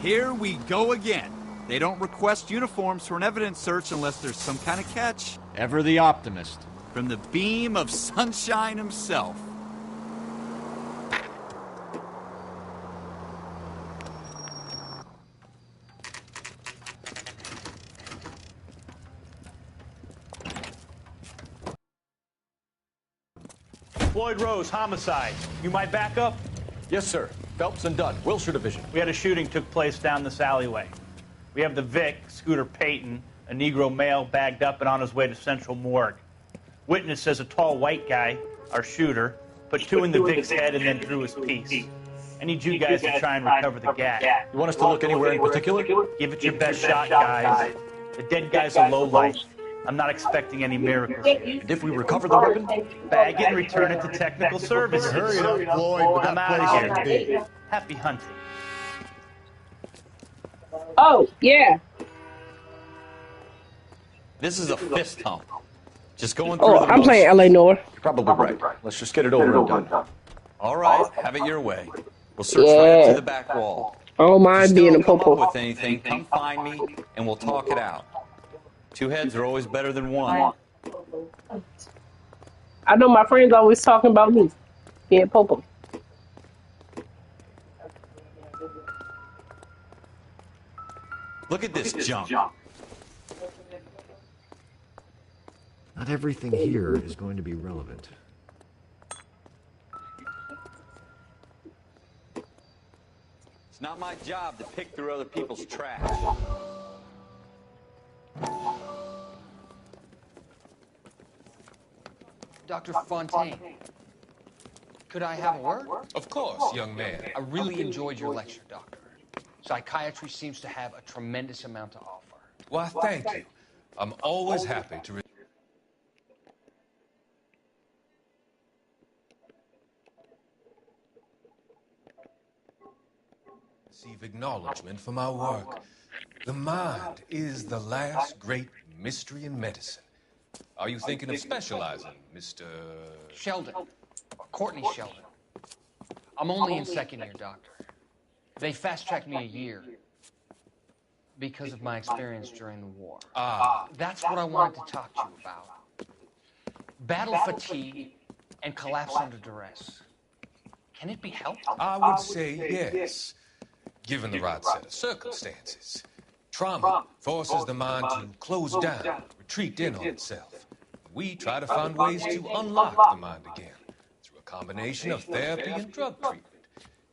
Here we go again. They don't request uniforms for an evidence search unless there's some kind of catch. Ever the optimist. From the beam of sunshine himself. Floyd Rose, homicide. You might back up? Yes, sir. Phelps and Dunn, Wilshire Division. We had a shooting took place down this alleyway. We have the Vic, Scooter Payton, a Negro male bagged up and on his way to Central Morgue. Witness says a tall white guy, our shooter, put two in the Vic's head and then threw his piece. I need you guys to try and recover the gat. You want us to look anywhere in particular? Give it your best shot, guys. The dead guy's a lowlife. I'm not expecting any miracles here. And if we recover the weapon? Bag it and return it to technical services. Hurry up, Floyd. I'm out of here. Happy hunting. Oh, yeah. This is a fist hump. Just going through the I'm playing LA Noire. You're probably right. Let's just get it over and done. All right, have it your way. We'll search right up to the back wall. I don't mind being a Don't come up popo. with anything, come find me, and we'll talk it out. Two heads are always better than one. I know my friends always talking about me being popo. Look at this junk. Not everything here is going to be relevant. It's not my job to pick through other people's trash. Dr. Fontaine, could I have a word? Of course, young man. I really enjoyed your lecture, Doctor. Psychiatry seems to have a tremendous amount to offer. Why, thank you. I'm always happy to receive acknowledgement for my work. The mind is the last great mystery in medicine. Are you thinking of specializing, Mr. Sheldon, Courtney Sheldon. I'm only in second year, Doctor. They fast-tracked me a year because of my experience during the war. That's what I wanted to talk to you about. Battle fatigue and collapse under duress. Can it be helped? I would say yes, given the right set of circumstances. Trauma forces the mind to close down, retreat in on itself. We try to find ways to unlock the mind again through a combination of therapy and drug treatment.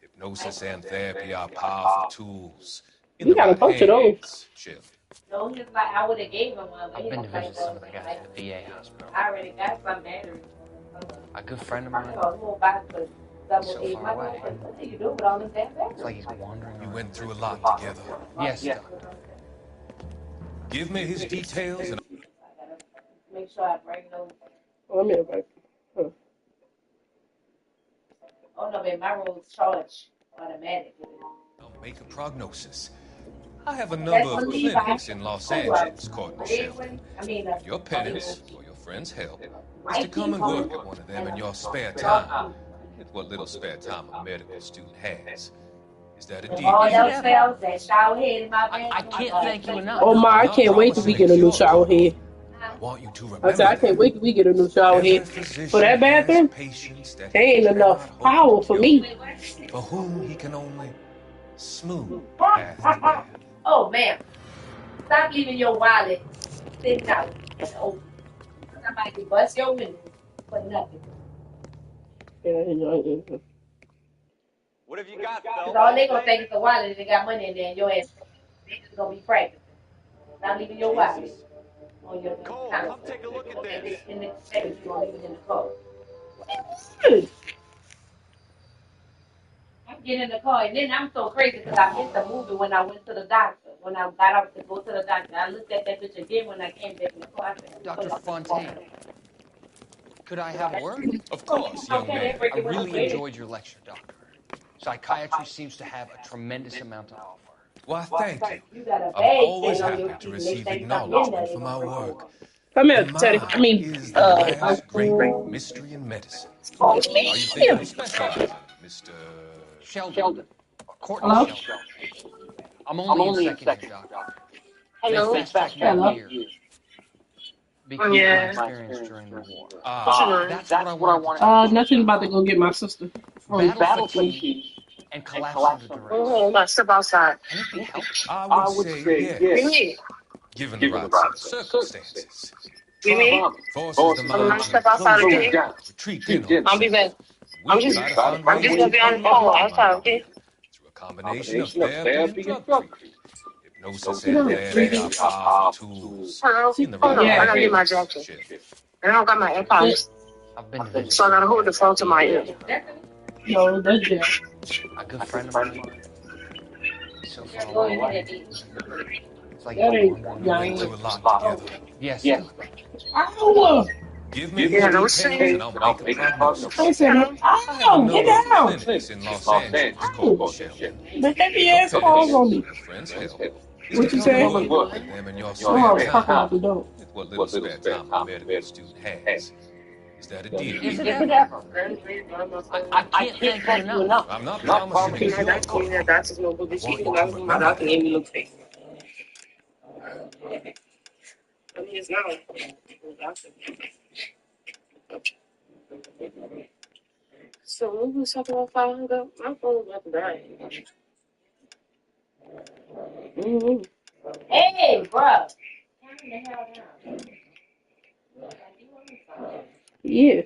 Hypnosis and therapy are powerful tools. In You the got a right bunch of those. hands, Shelley. No, he's like, I would have gave him one. I've been to visit some of the guys at the VA hospital. I already got some batteries. A good friend of mine, So far away. What do you do with all this damn batteries? it's like he's wandering You around. went through a lot together. Yes, Doctor. Give me his details and Make sure I bring those. Let me invite. Oh no, babe, my road's charged automatically. I'll make a prognosis. I have a number of clinics in Los Angeles, Courtney Sheldon. Your penance, or your friend's help, is to come and work at one of them in your spare time. With what little spare time a medical student has. Is that a deal? All else fails, that shower head in my bed. I can't thank you enough. Oh my, I can't wait till we get a new shower head. I want you to I remember said, I can't wait till we get a new shower every head. physician For that bathroom, has patients that there ain't enough power for me. for whom he can only smooth path to death. Oh, ma'am. Stop leaving your wallet sitting out. Oh, somebody bust your window for nothing. What have you got, Because Phil? all they gonna think is the wallet and they got money in there and your ass they just gonna be practicing. Stop leaving your wallet on your Cole, counter. come take a look at And this. in the safe, you gonna leave it in the car. I get in the car and then I'm so crazy because I missed the movie when I went to the doctor. When I got out to go to the doctor, I looked at that bitch again when I came back in the car. I said, Dr. Fontaine, could I have a word? Of course, young man. I really enjoyed your lecture, Doctor. Psychiatry seems to have a tremendous amount to offer. Why, thank you. You got a I'm bag always thing on your happy to feet. receive They think I'm in acknowledgement there, for my they gonna work. Come here, The Teddy. mind is the last great mystery in medicine. Are you thinking of specializing, Mr. Sheldon, Courtney Hello? Sheldon. I'm only in second year, doctor. Hello. They fast-tracked me a year because of my experience during the war. That's what I wanted to talk about. Nothing about to go get my sister. Battle fatigue and collapse under duress. I'm about to step outside. Anything help? I would say yes. What do you mean? Given the right set of circumstances. What do you mean? Forces the I'm mind gonna to step outside close again. down, retreat in on I'll be back. We I'm just try to find gonna ways be on to the phone outside, okay? through a combination of therapy and drug treatment. Hypnosis and therapy are powerful tools in the Hold on, I recovery gotta get my of jacket. shit. And I don't got my AirPods, I've been to visit so I gotta hold the phone to my ear. No, that's jail. a good friend of mine. He's so far Go away. ahead. It's like That ain't Been young. through a lot together. yes. Ow! Give me Yeah, no these shame. pains and I'll make a prognosis. I said, I have a ow! Get number of down! clinics in Los Angeles called Shell. The heavy ass falls on me. Your friends help. What you say? Work with them in your Oh, spare I was talking time. out the door. With what little spare time a medical student has. Is that a deal? Is it ever? I can't thank you enough. I'm not promising My it's your doctor gave me call. a doctor's notebook. This I want week, you my to remember doctor that. gave me a little tape. I mean, it's not a doctor. So we was talking about 500. My phone was about to die. Mm-hmm. Hey, bro. Calm the hell down. Yeah,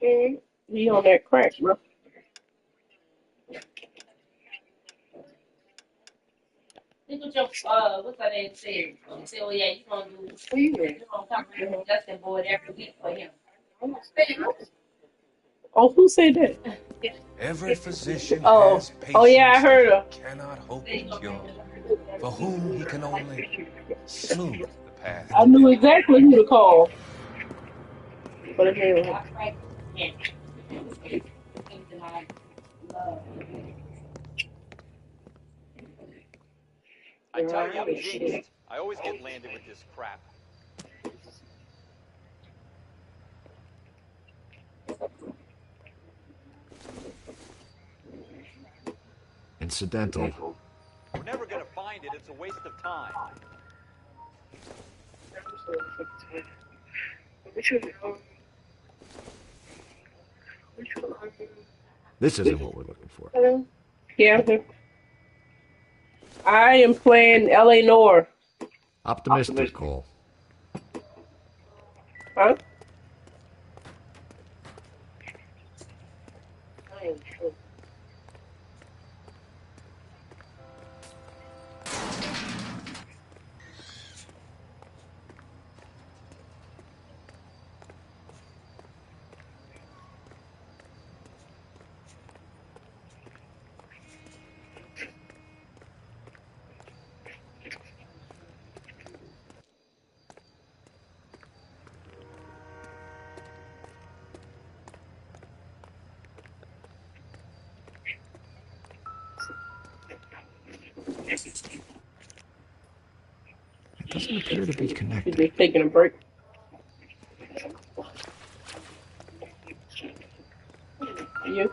Mm-hmm. he on that crack, bro. Look what your what's her name said. Say, oh yeah, you gonna do What you doing? you gonna come to the Justin board every week for him. Oh, who said that? Every physician Oh, has patients oh yeah, I heard her. he cannot hope to cure, for whom he can only smooth the path. I knew exactly who to call. But it didn't. Right. Yeah. Things that I love. I tell you, I'm jinxed. I always get landed with this crap. Incidental. We're never gonna find it. It's a waste of time. This isn't what we're looking for. Hello? Yeah, I'm here. I am playing LA Noire. Optimistic, Cole. Huh? I am sure. It doesn't appear to be She's connected. just taking a break. You?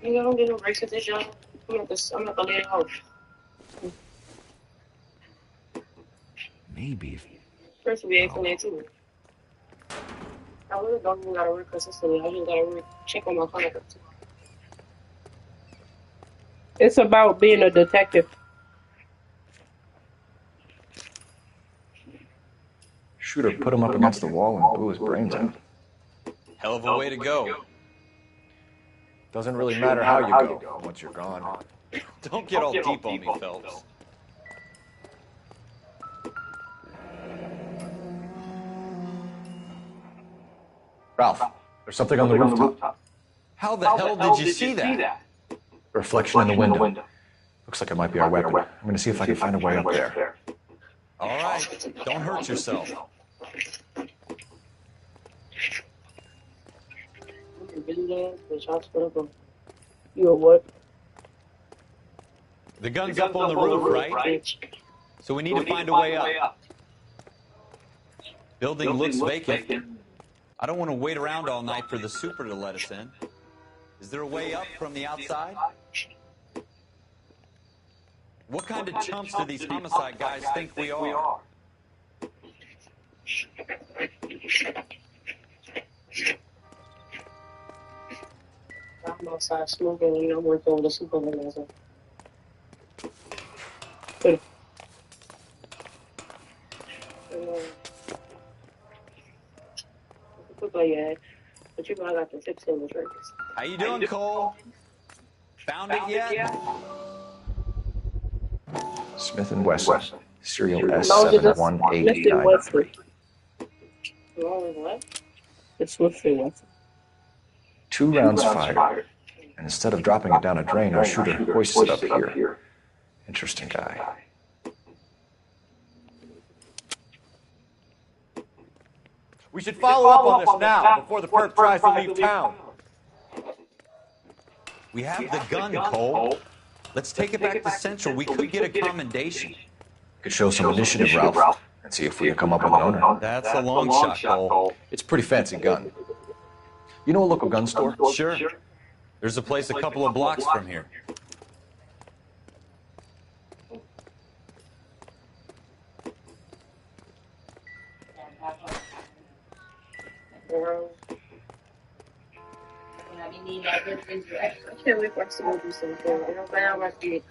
You know, I don't get no breaks at this job. I'm at the lay off. Maybe if First will be 8 from 8 too. I really don't even gotta work consistently. I just gotta check on my contract. It's about being a detective. Shooter put him up against the wall and blew his brains out. Hell of a way to go. Doesn't really matter how you go once you're gone. Don't get all deep on me, Phelps. Ralph, there's something on the rooftop. How the hell did you see that? Reflection in the window. Looks like it might be our weapon. I'm gonna see if I can find a way up there. All right, don't hurt yourself. You a what? The gun's up on the roof, right? So we need to find a way up. Building looks vacant. I don't want to wait around all night for the super to let us in. Is there a way up from the outside? What kind of chumps do these homicide guys think we are? I'm outside smoking and I'm working on the supervisor. Put by your head, but you know I got the tips in the drinks. How you doing, Cole? Found it yet? Smith and Wesson, serial Smith and S7189. Wesson. What? It's Smith and Wesson. 2 rounds fired. And instead of dropping it down a drain, our shooter hoists it up here. Interesting guy. We should follow up on this now, before the perp tries to leave town. We have the gun, Cole. Let's take it back to Central. We could get a commendation. Could show some initiative, Ralph, and see if we can come up with an owner. That's a long shot, Cole. It's a pretty fancy gun. You know a local gun store? Sure. There's a place a couple of blocks from here. I can't wait for us to go do something. You know, now I get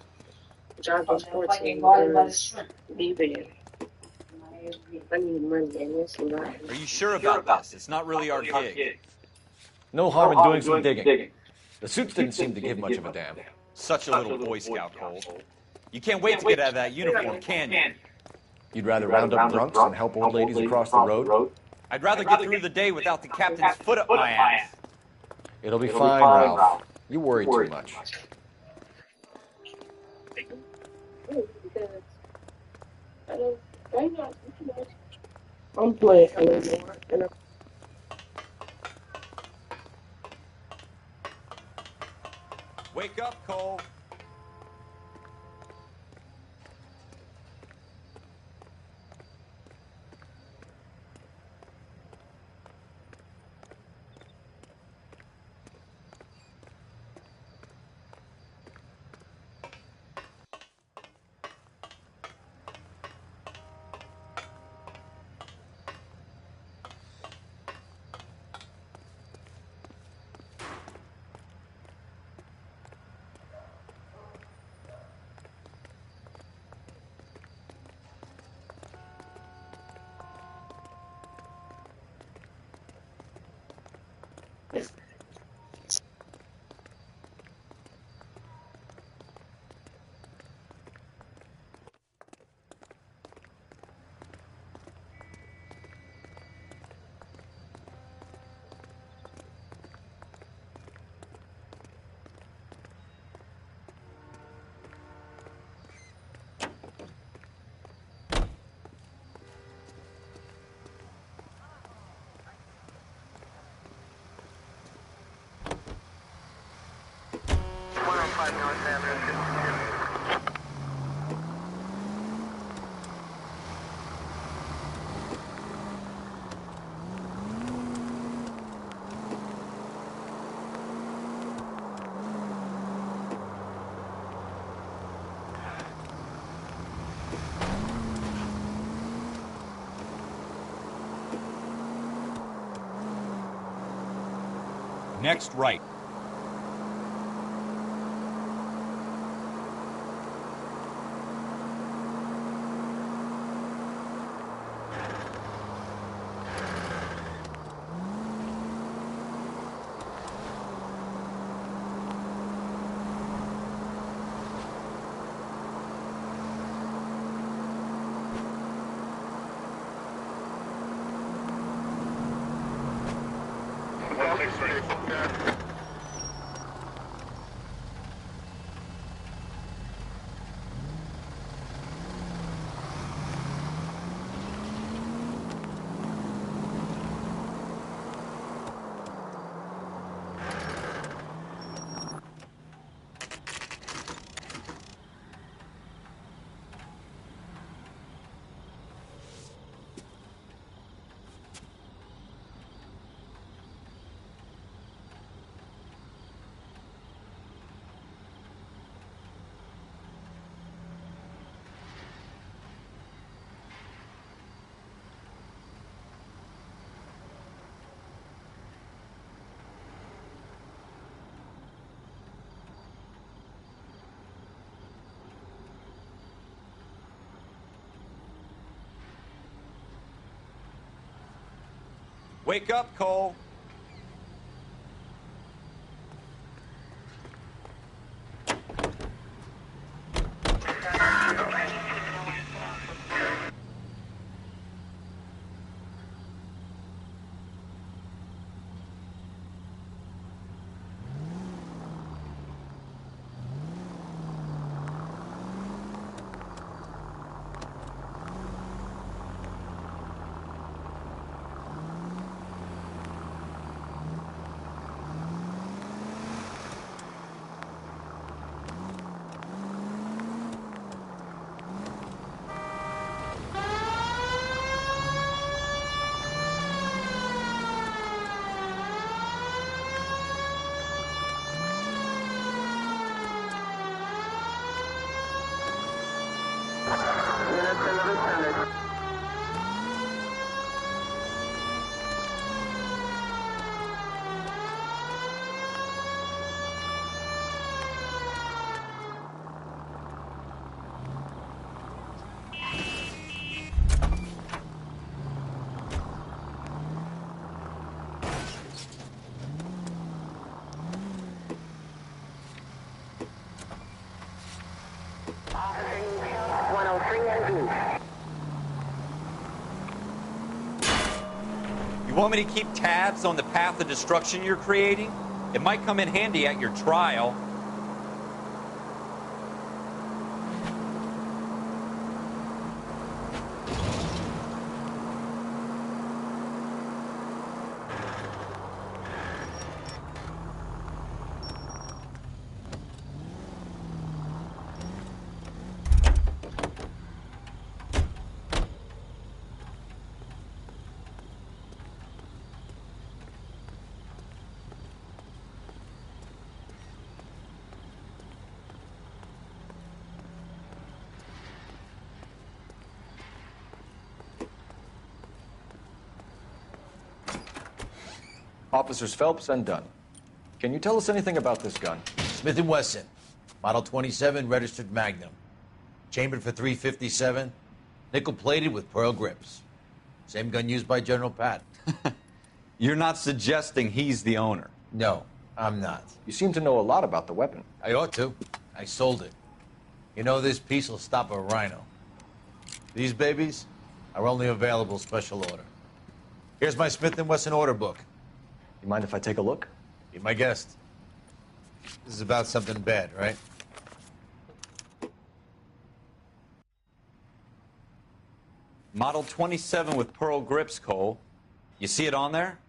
job on sports team because be there. I need money and it's not. Are you sure about this? It's not really our gig. No harm in doing some digging. The suits didn't seem to give much of a damn. Such a little Boy Scout, Cole. You can't wait to get out of that uniform, can you? You'd rather round up drunks and help old ladies across the road? I'd rather get through the day without the captain's foot up my ass. It'll be fine, Ralph. You worry too much. I'm playing Eleanor, and I'm Wake up, Cole. Next right. Wake up, Cole. You want me to keep tabs on the path of destruction you're creating? It might come in handy at your trial. Officers Phelps and Dunn. Can you tell us anything about this gun? Smith & Wesson, Model 27, registered Magnum. Chambered for .357, nickel-plated with pearl grips. Same gun used by General Pat. You're not suggesting he's the owner? No, I'm not. You seem to know a lot about the weapon. I ought to. I sold it. You know, this piece will stop a rhino. These babies are only available special order. Here's my Smith & Wesson order book. You mind if I take a look? Be my guest. This is about something bad, right? Model 27 with pearl grips, Cole. You see it on there?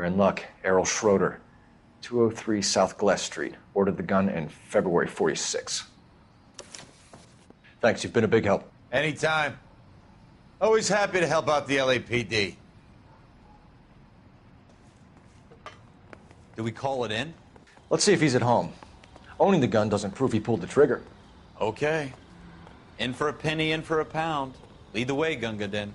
We're in luck. Errol Schroeder, 203 South Glass Street. Ordered the gun in February 46. Thanks, you've been a big help. Anytime. Always happy to help out the LAPD. Do we call it in? Let's see if he's at home. Owning the gun doesn't prove he pulled the trigger. Okay. In for a penny, in for a pound. Lead the way, Gunga Din.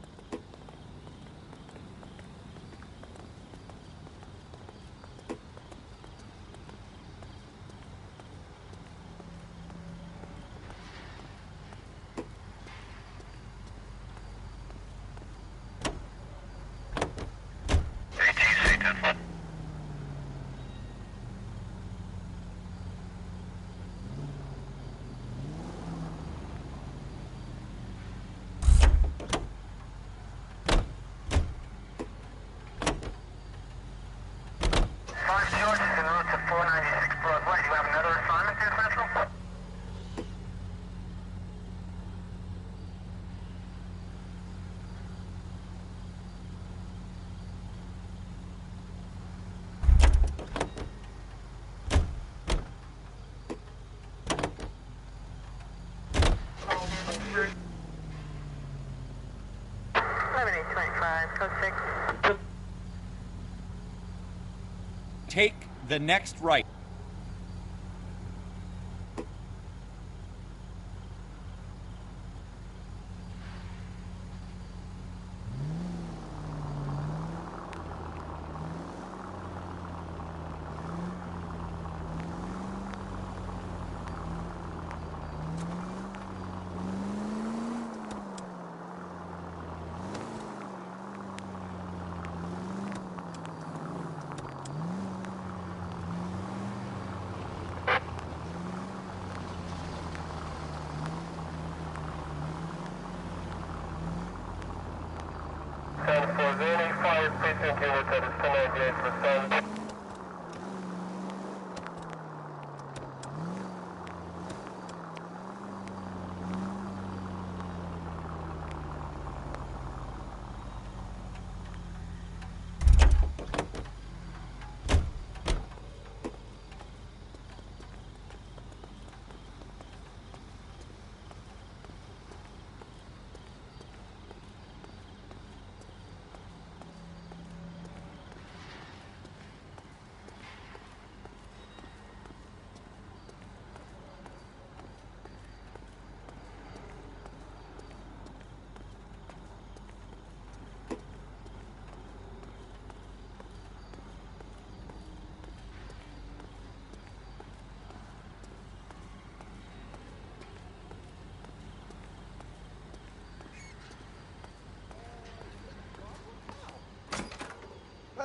Take the next right.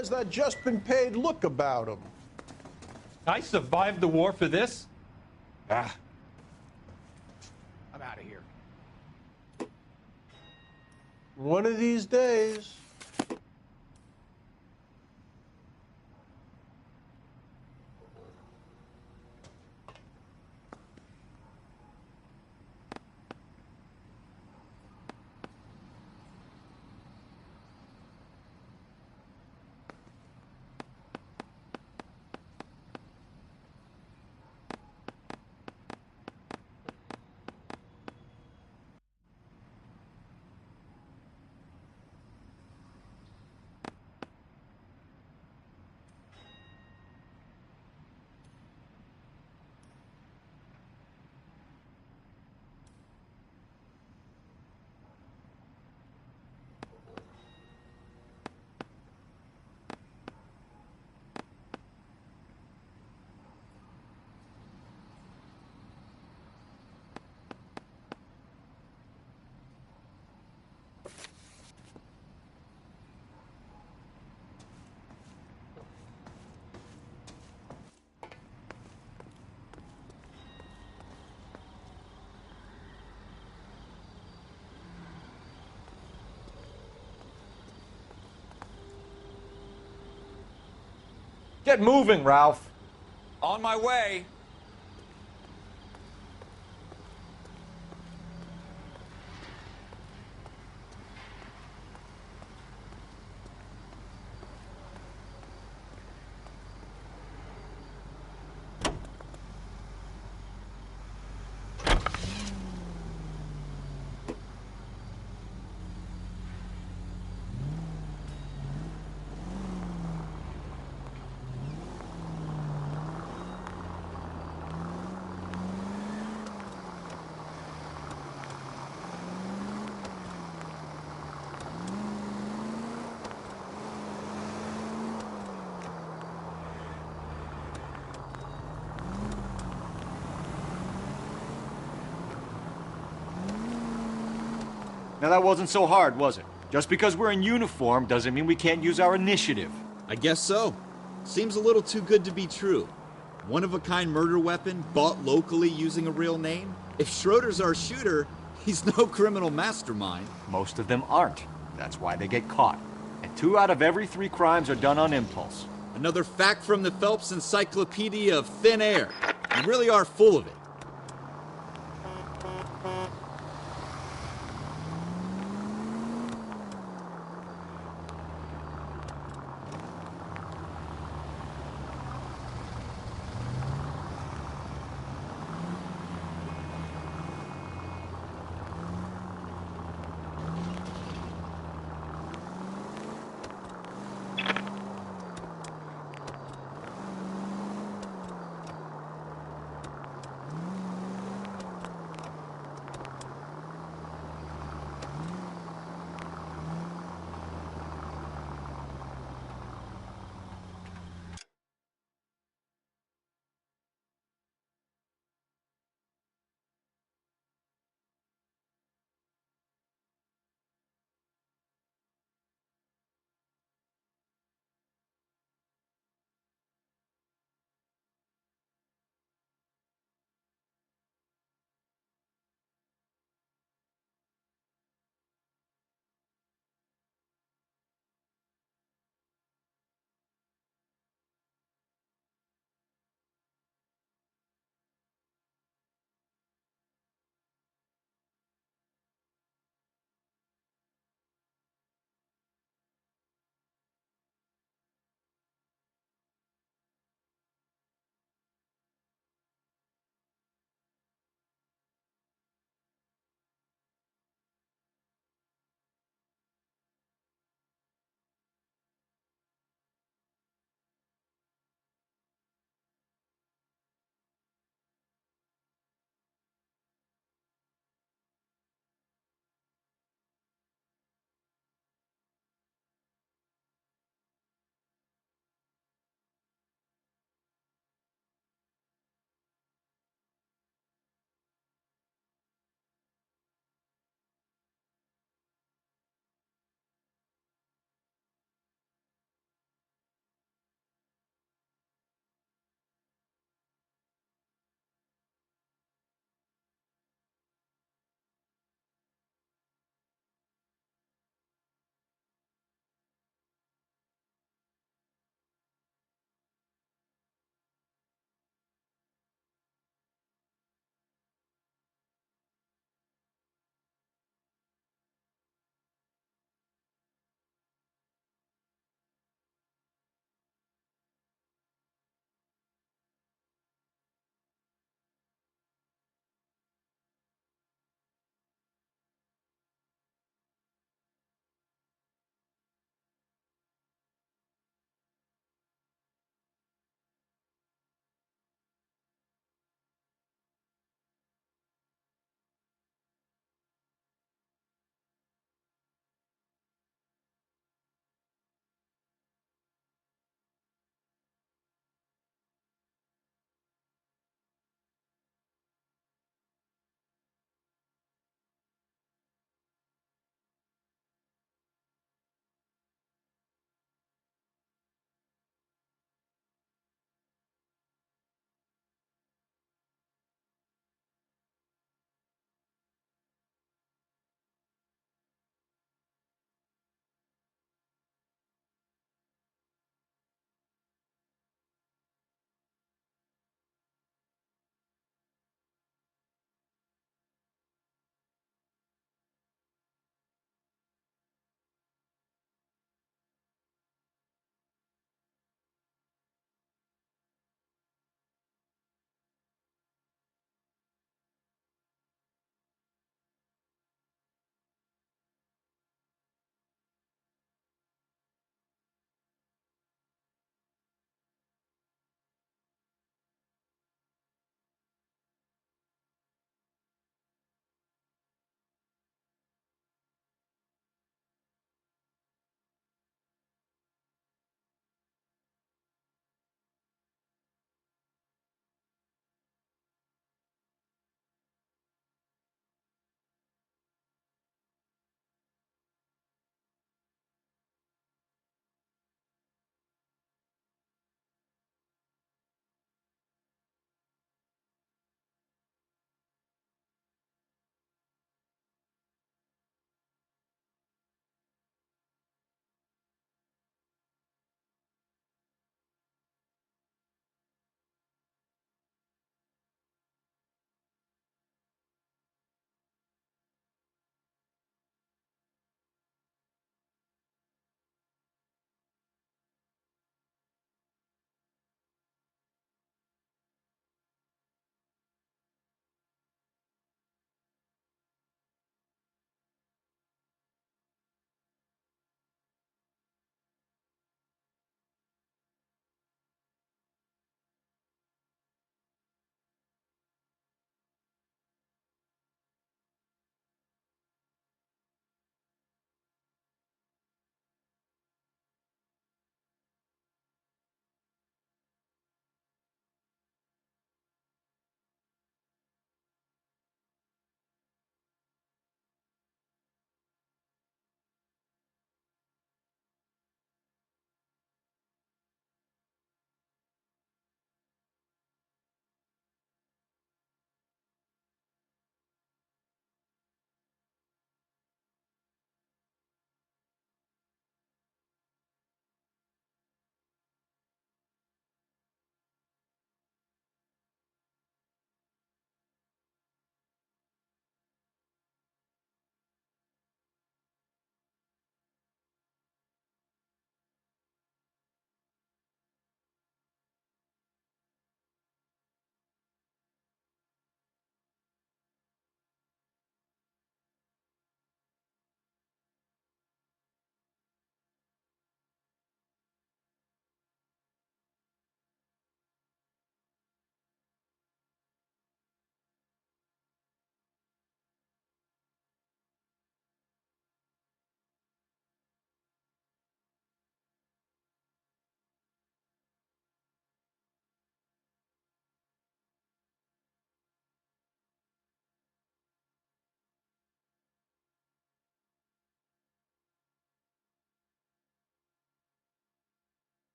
Has that just been paid look about him? I survived the war for this? Ah. I'm out of here. One of these days. Get moving, Ralph. On my way. Now that wasn't so hard, was it? Just because we're in uniform doesn't mean we can't use our initiative. I guess so. Seems a little too good to be true. One-of-a-kind murder weapon, bought locally using a real name? If Schroeder's our shooter, he's no criminal mastermind. Most of them aren't. That's why they get caught. And 2 out of every 3 crimes are done on impulse. Another fact from the Phelps Encyclopedia of Thin Air. You really are full of it.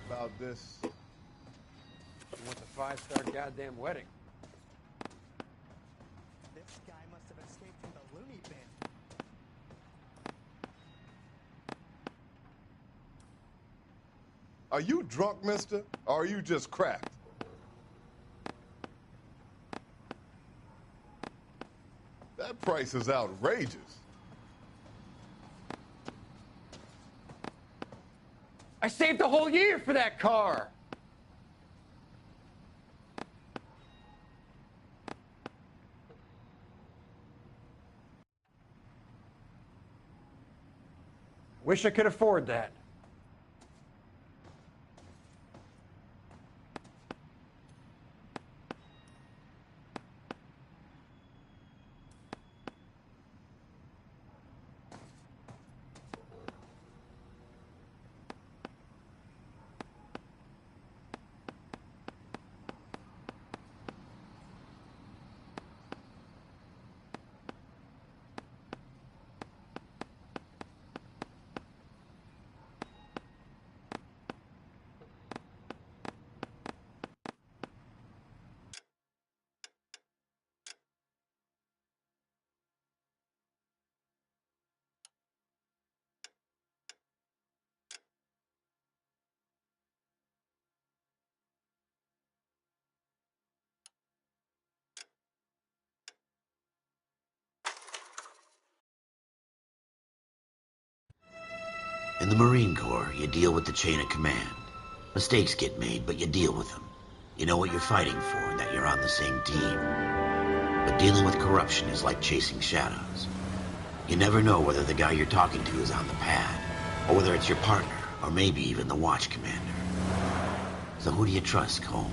About this. She wants a 5-star goddamn wedding. This guy must have escaped from the loony bin. Are you drunk, mister? Or are you just cracked? That price is outrageous. I saved a whole year for that car. Wish I could afford that. In the Marine Corps, you deal with the chain of command. Mistakes get made, but you deal with them. You know what you're fighting for and that you're on the same team. But dealing with corruption is like chasing shadows. You never know whether the guy you're talking to is on the pad, or whether it's your partner, or maybe even the watch commander. So who do you trust, Cole?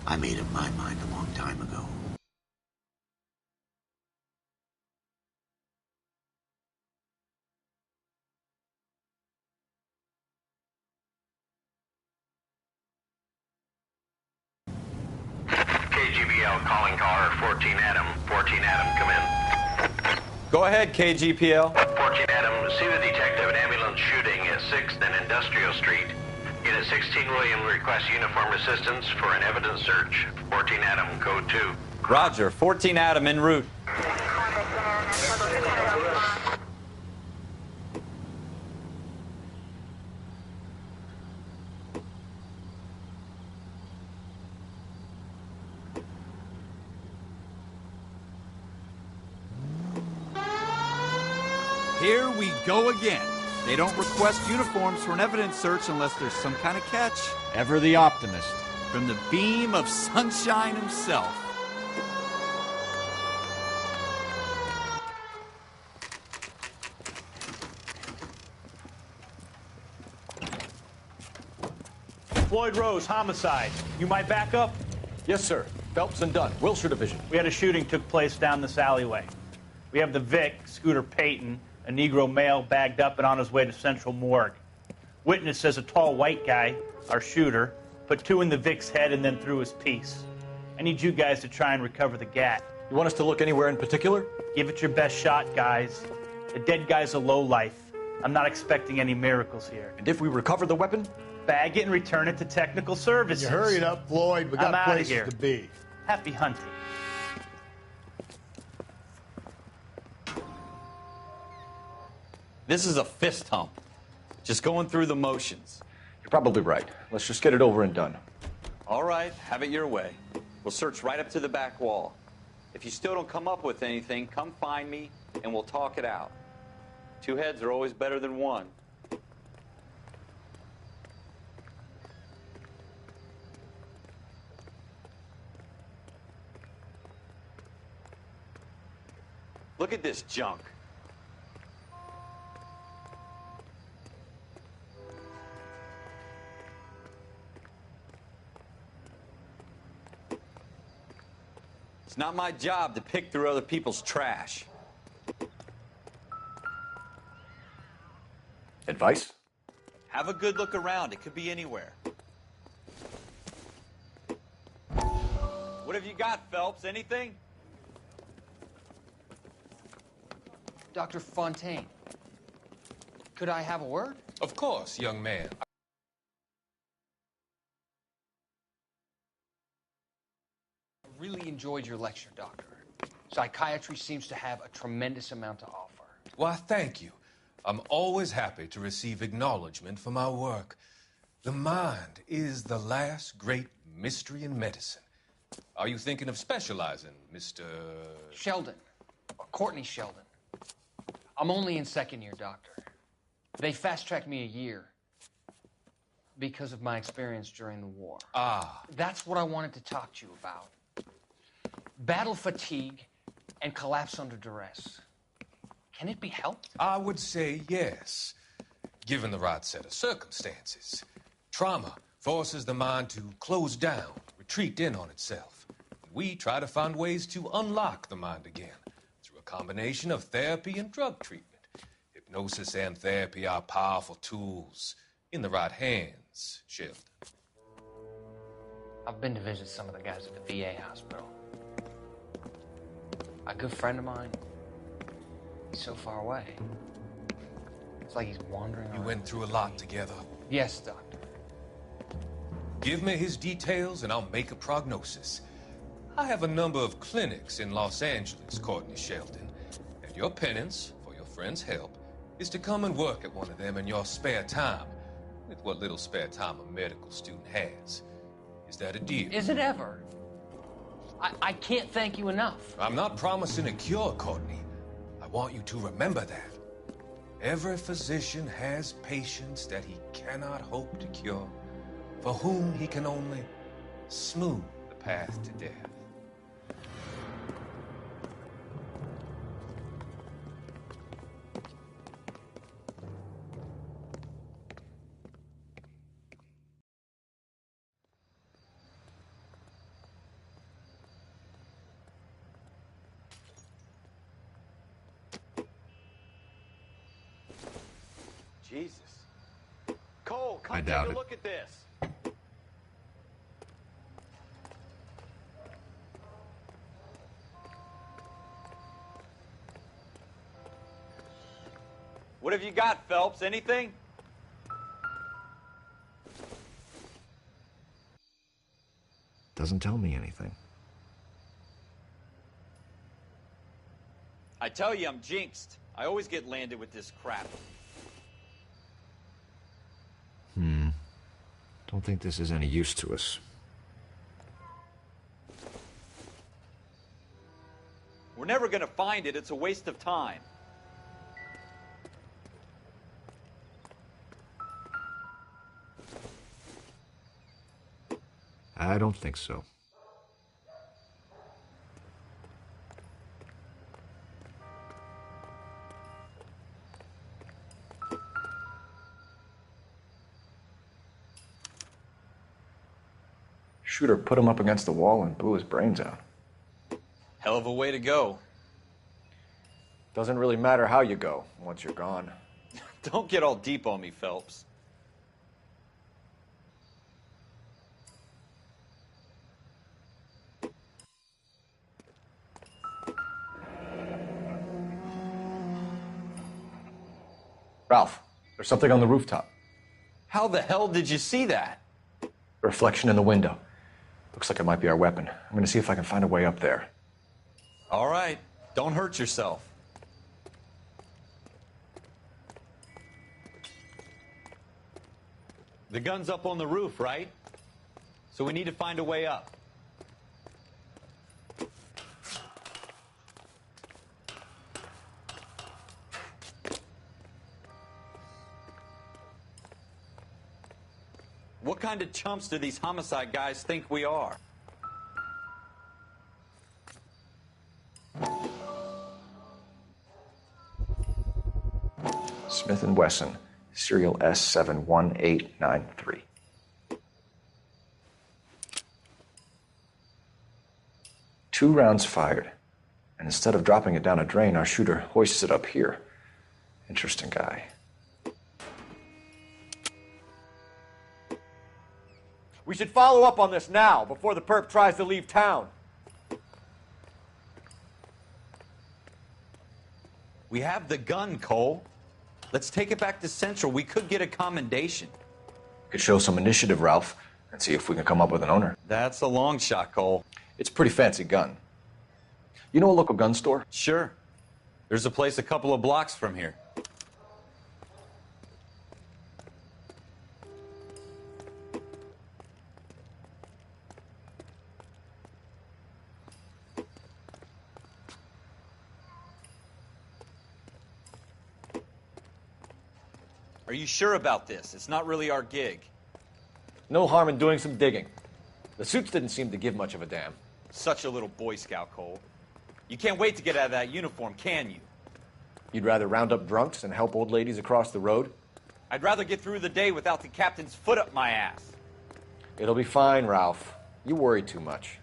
I made up my mind a long time ago. KGBL calling caller 14 Adam. 14 Adam, come in. Go ahead, KGPL. 14 Adam, see the detective an ambulance shooting at 6th and Industrial Street. Unit 16 William requests uniform assistance for an evidence search. 14 Adam, code 2. Roger, 14 Adam en route. Here we go again. They don't request uniforms for an evidence search unless there's some kind of catch. Ever the optimist. From the beam of sunshine himself. Floyd Rose, homicide. You my backup? Yes, sir. Phelps and Dunn, Wilshire Division. We had a shooting took place down this alleyway. We have the Vic, Scooter Payton, a Negro male bagged up and on his way to Central Morgue. Witness says a tall white guy, our shooter, put 2 in the Vic's head and then threw his piece. I need you guys to try and recover the gat. You want us to look anywhere in particular? Give it your best shot, guys. The dead guy's a lowlife. I'm not expecting any miracles here. And if we recover the weapon? Bag it and return it to technical services. You hurry it up, Floyd. We got places here. to be. Happy hunting. This is a fist hump. Just going through the motions. You're probably right. Let's just get it over and done. All right, have it your way. We'll search right up to the back wall. If you still don't come up with anything, come find me and we'll talk it out. 2 heads are always better than 1. Look at this junk. It's not my job to pick through other people's trash. Advice? Have a good look around. It could be anywhere. What have you got, Phelps? Anything? Dr. Fontaine, could I have a word? Of course, young man. I really enjoyed your lecture, Doctor. Psychiatry seems to have a tremendous amount to offer. Why, thank you. I'm always happy to receive acknowledgement for my work. The mind is the last great mystery in medicine. Are you thinking of specializing, Mr. Sheldon, or Courtney Sheldon. I'm only in second year, Doctor. They fast-tracked me a year because of my experience during the war. Ah. That's what I wanted to talk to you about. Battle fatigue and collapse under duress. Can it be helped? I would say yes, given the right set of circumstances. Trauma forces the mind to close down, retreat in on itself. We try to find ways to unlock the mind again through a combination of therapy and drug treatment. Hypnosis and therapy are powerful tools in the right hands, Sheldon. I've been to visit some of the guys at the VA hospital. A good friend of mine, he's so far away. It's like he's wandering around. You went through a lot together. Yes, Doctor. Give me his details and I'll make a prognosis. I have a number of clinics in Los Angeles, Courtney Sheldon, and your penance, for your friend's help, is to come and work at one of them in your spare time, with what little spare time a medical student has. Is that a deal? Is it ever? I can't thank you enough. I'm not promising a cure, Courtney. I want you to remember that. Every physician has patients that he cannot hope to cure, for whom he can only smooth the path to death. Jesus. Cole, come I take doubt a it. look at this. What have you got, Phelps? Anything? Doesn't tell me anything. I tell you, I'm jinxed. I always get landed with this crap. Don't think this is any use to us. We're never gonna find it. It's a waste of time. I don't think so. Shooter put him up against the wall and blew his brains out. Hell of a way to go. Doesn't really matter how you go once you're gone. Don't get all deep on me, Phelps. Ralph, there's something on the rooftop. How the hell did you see that? A reflection in the window. Looks like it might be our weapon. I'm gonna see if I can find a way up there. All right. Don't hurt yourself. The gun's up on the roof, right? So we need to find a way up. What kind of chumps do these homicide guys think we are? Smith & Wesson, serial S71893. 2 rounds fired. And instead of dropping it down a drain, our shooter hoists it up here. Interesting guy. We should follow up on this now, before the perp tries to leave town. We have the gun, Cole. Let's take it back to Central. We could get a commendation. Could show some initiative, Ralph, and see if we can come up with an owner. That's a long shot, Cole. It's a pretty fancy gun. You know a local gun store? Sure. There's a place a couple of blocks from here. Are you sure about this? It's not really our gig. No harm in doing some digging. The suits didn't seem to give much of a damn. Such a little Boy Scout, Cole. You can't wait to get out of that uniform, can you? You'd rather round up drunks and help old ladies across the road? I'd rather get through the day without the captain's foot up my ass. It'll be fine, Ralph. You worry too much.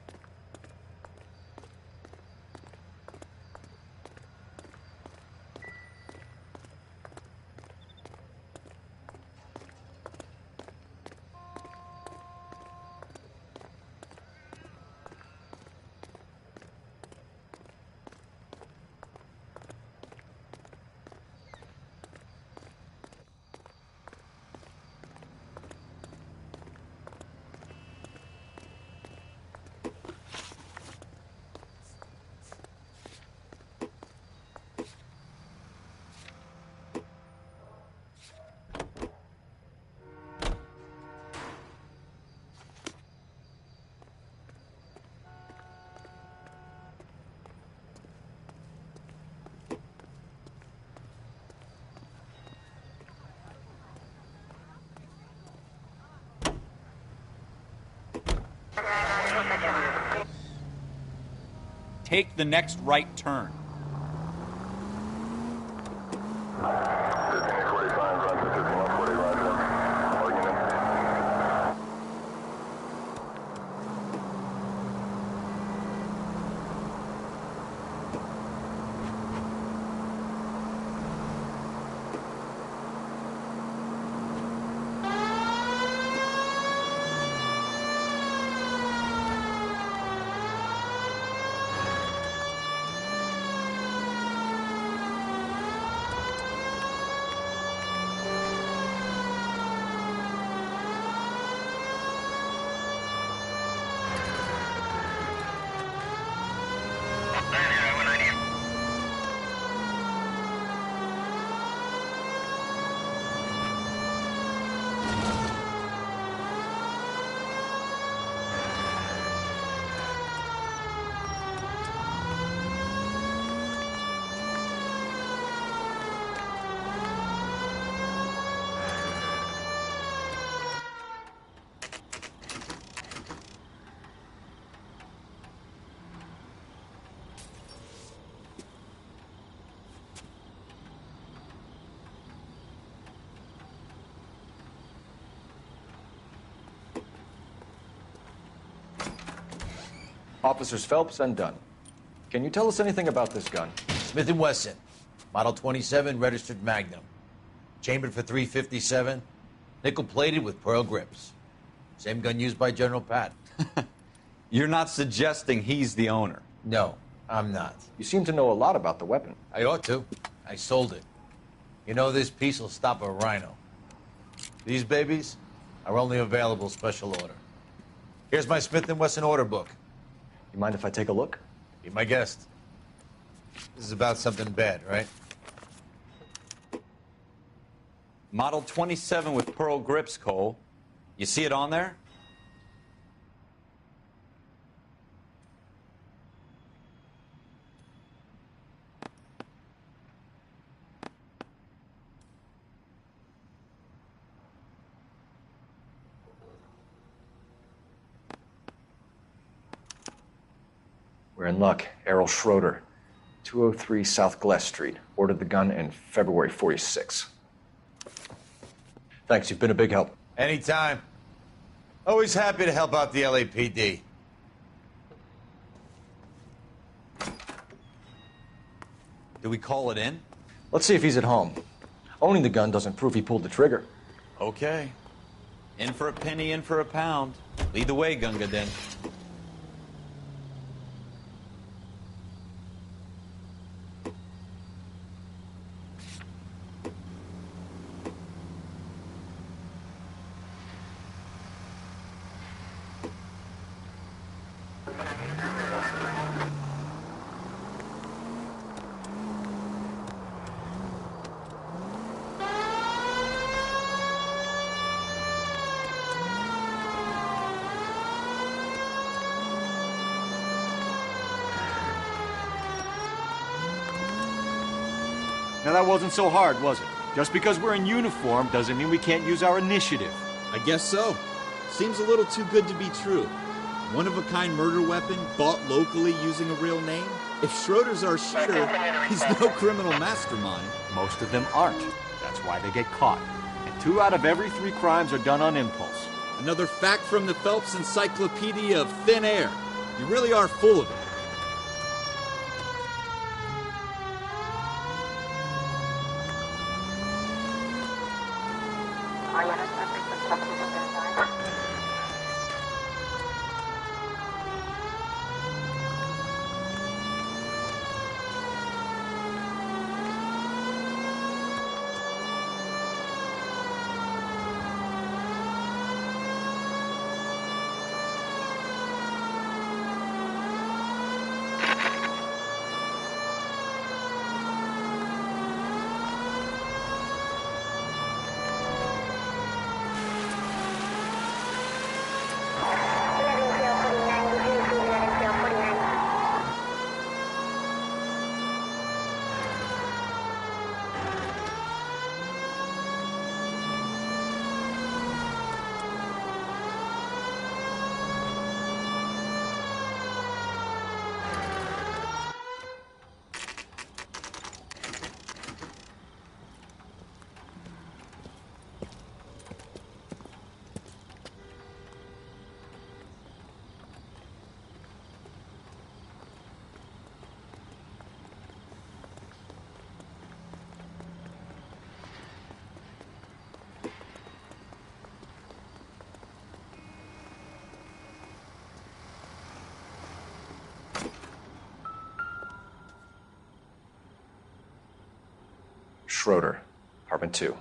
Take the next right turn. Officers Phelps and Dunn. Can you tell us anything about this gun? Smith & Wesson, Model 27, registered Magnum. Chambered for .357, nickel-plated with pearl grips. Same gun used by General Patton. You're not suggesting he's the owner? No, I'm not. You seem to know a lot about the weapon. I ought to. I sold it. You know, this piece will stop a rhino. These babies are only available special order. Here's my Smith & Wesson order book. You mind if I take a look? Be my guest. This is about something bad, right? Model 27 with pearl grips, Cole. You see it on there? We're in luck. Errol Schroeder, 203 South Glass Street. Ordered the gun in February '46. Thanks, you've been a big help. Anytime. Always happy to help out the LAPD. Do we call it in? Let's see if he's at home. Owning the gun doesn't prove he pulled the trigger. Okay. In for a penny, in for a pound. Lead the way, Gunga Din. Now that wasn't so hard, was it? Just because we're in uniform doesn't mean we can't use our initiative. I guess so. Seems a little too good to be true. One-of-a-kind murder weapon bought locally using a real name? If Schroeder's our shooter, he's no criminal mastermind. Most of them aren't. That's why they get caught. And 2 out of every 3 crimes are done on impulse. Another fact from the Phelps Encyclopedia of Thin Air. You really are full of it. Schroeder, apartment 2.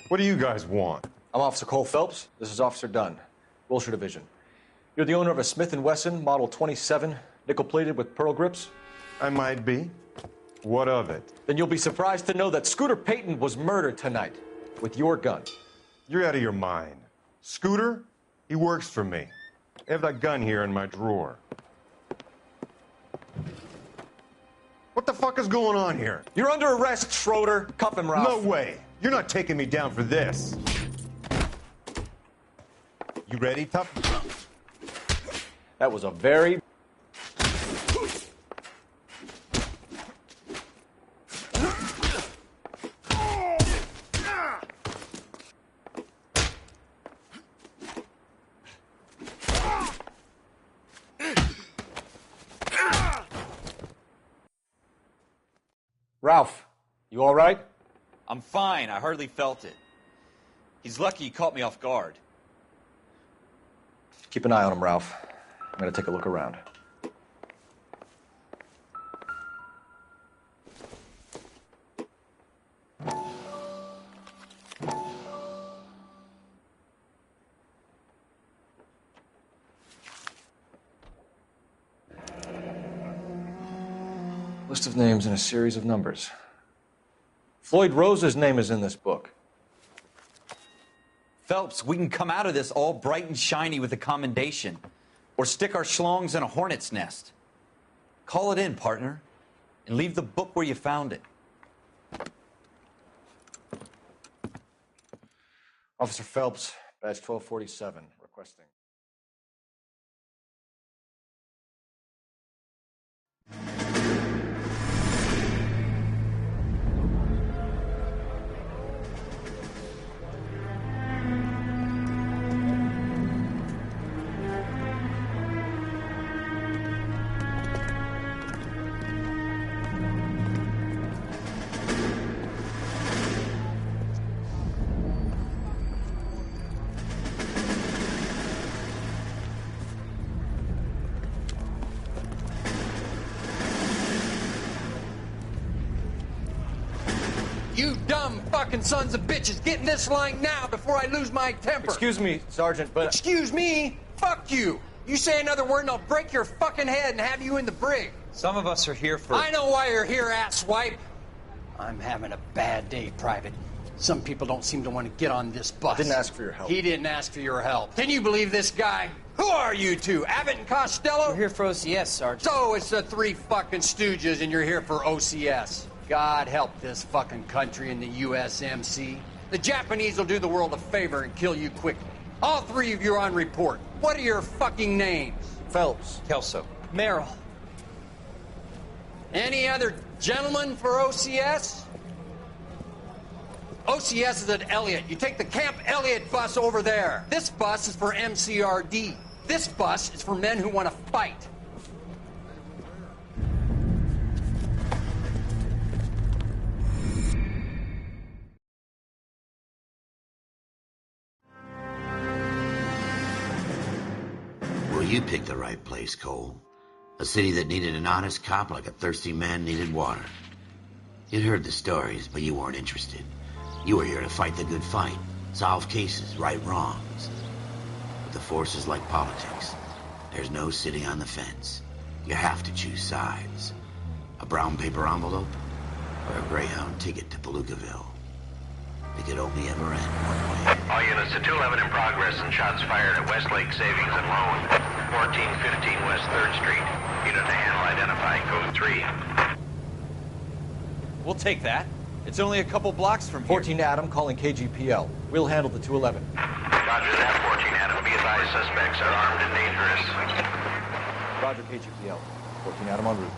What do you guys want? I'm Officer Cole Phelps. This is Officer Dunn, Wilshire Division. You're the owner of a Smith & Wesson Model 27, nickel-plated with pearl grips? I might be. What of it? Then you'll be surprised to know that Scooter Payton was murdered tonight with your gun. You're out of your mind. Scooter? He works for me. I have that gun here in my drawer. What the fuck is going on here? You're under arrest, Schroeder. Cuff him, Ralph. No way. You're not taking me down for this. You ready, tough? That was a very... Ralph, you all right? I'm fine. I hardly felt it. He's lucky he caught me off guard. Keep an eye on him, Ralph. I'm going to take a look around. List of names and a series of numbers. Floyd Rose's name is in this book. Phelps, we can come out of this all bright and shiny with a commendation. Or stick our schlongs in a hornet's nest. Call it in, partner. And leave the book where you found it. Officer Phelps, badge 1247, requesting. You dumb fucking sons of bitches, get in this line now before I lose my temper. Excuse me, Sergeant, but... Excuse me? Fuck you. You say another word and I'll break your fucking head and have you in the brig. Some of us are here for... I know why you're here, asswipe. I'm having a bad day, Private. Some people don't seem to want to get on this bus. I didn't ask for your help. He didn't ask for your help. Can you believe this guy? Who are you two? Abbott and Costello? We're here for OCS, Sergeant. So it's the three fucking stooges and you're here for OCS. God help this fucking country and the USMC. The Japanese will do the world a favor and kill you quickly. All three of you are on report. What are your fucking names? Phelps. Kelso. Merrill. Any other gentlemen for OCS? OCS is at Elliott. You take the Camp Elliott bus over there. This bus is for MCRD. This bus is for men who want to fight. Well, you picked the right place, Cole. A city that needed an honest cop like a thirsty man needed water. You'd heard the stories, but you weren't interested. You were here to fight the good fight, solve cases, right wrongs. But the force is like politics. There's no sitting on the fence. You have to choose sides. A brown paper envelope or a Greyhound ticket to Palookaville. It could only ever end one way. All units to 211 in progress and shots fired at Westlake Savings and Loan, 1415 West 3rd Street. Unit to handle identify code 3. We'll take that. It's only a couple blocks from here. 14 Adam calling KGPL. We'll handle the 211. Roger that, 14 Adam. Be advised, suspects are armed and dangerous. Roger, KGPL. 14 Adam en route.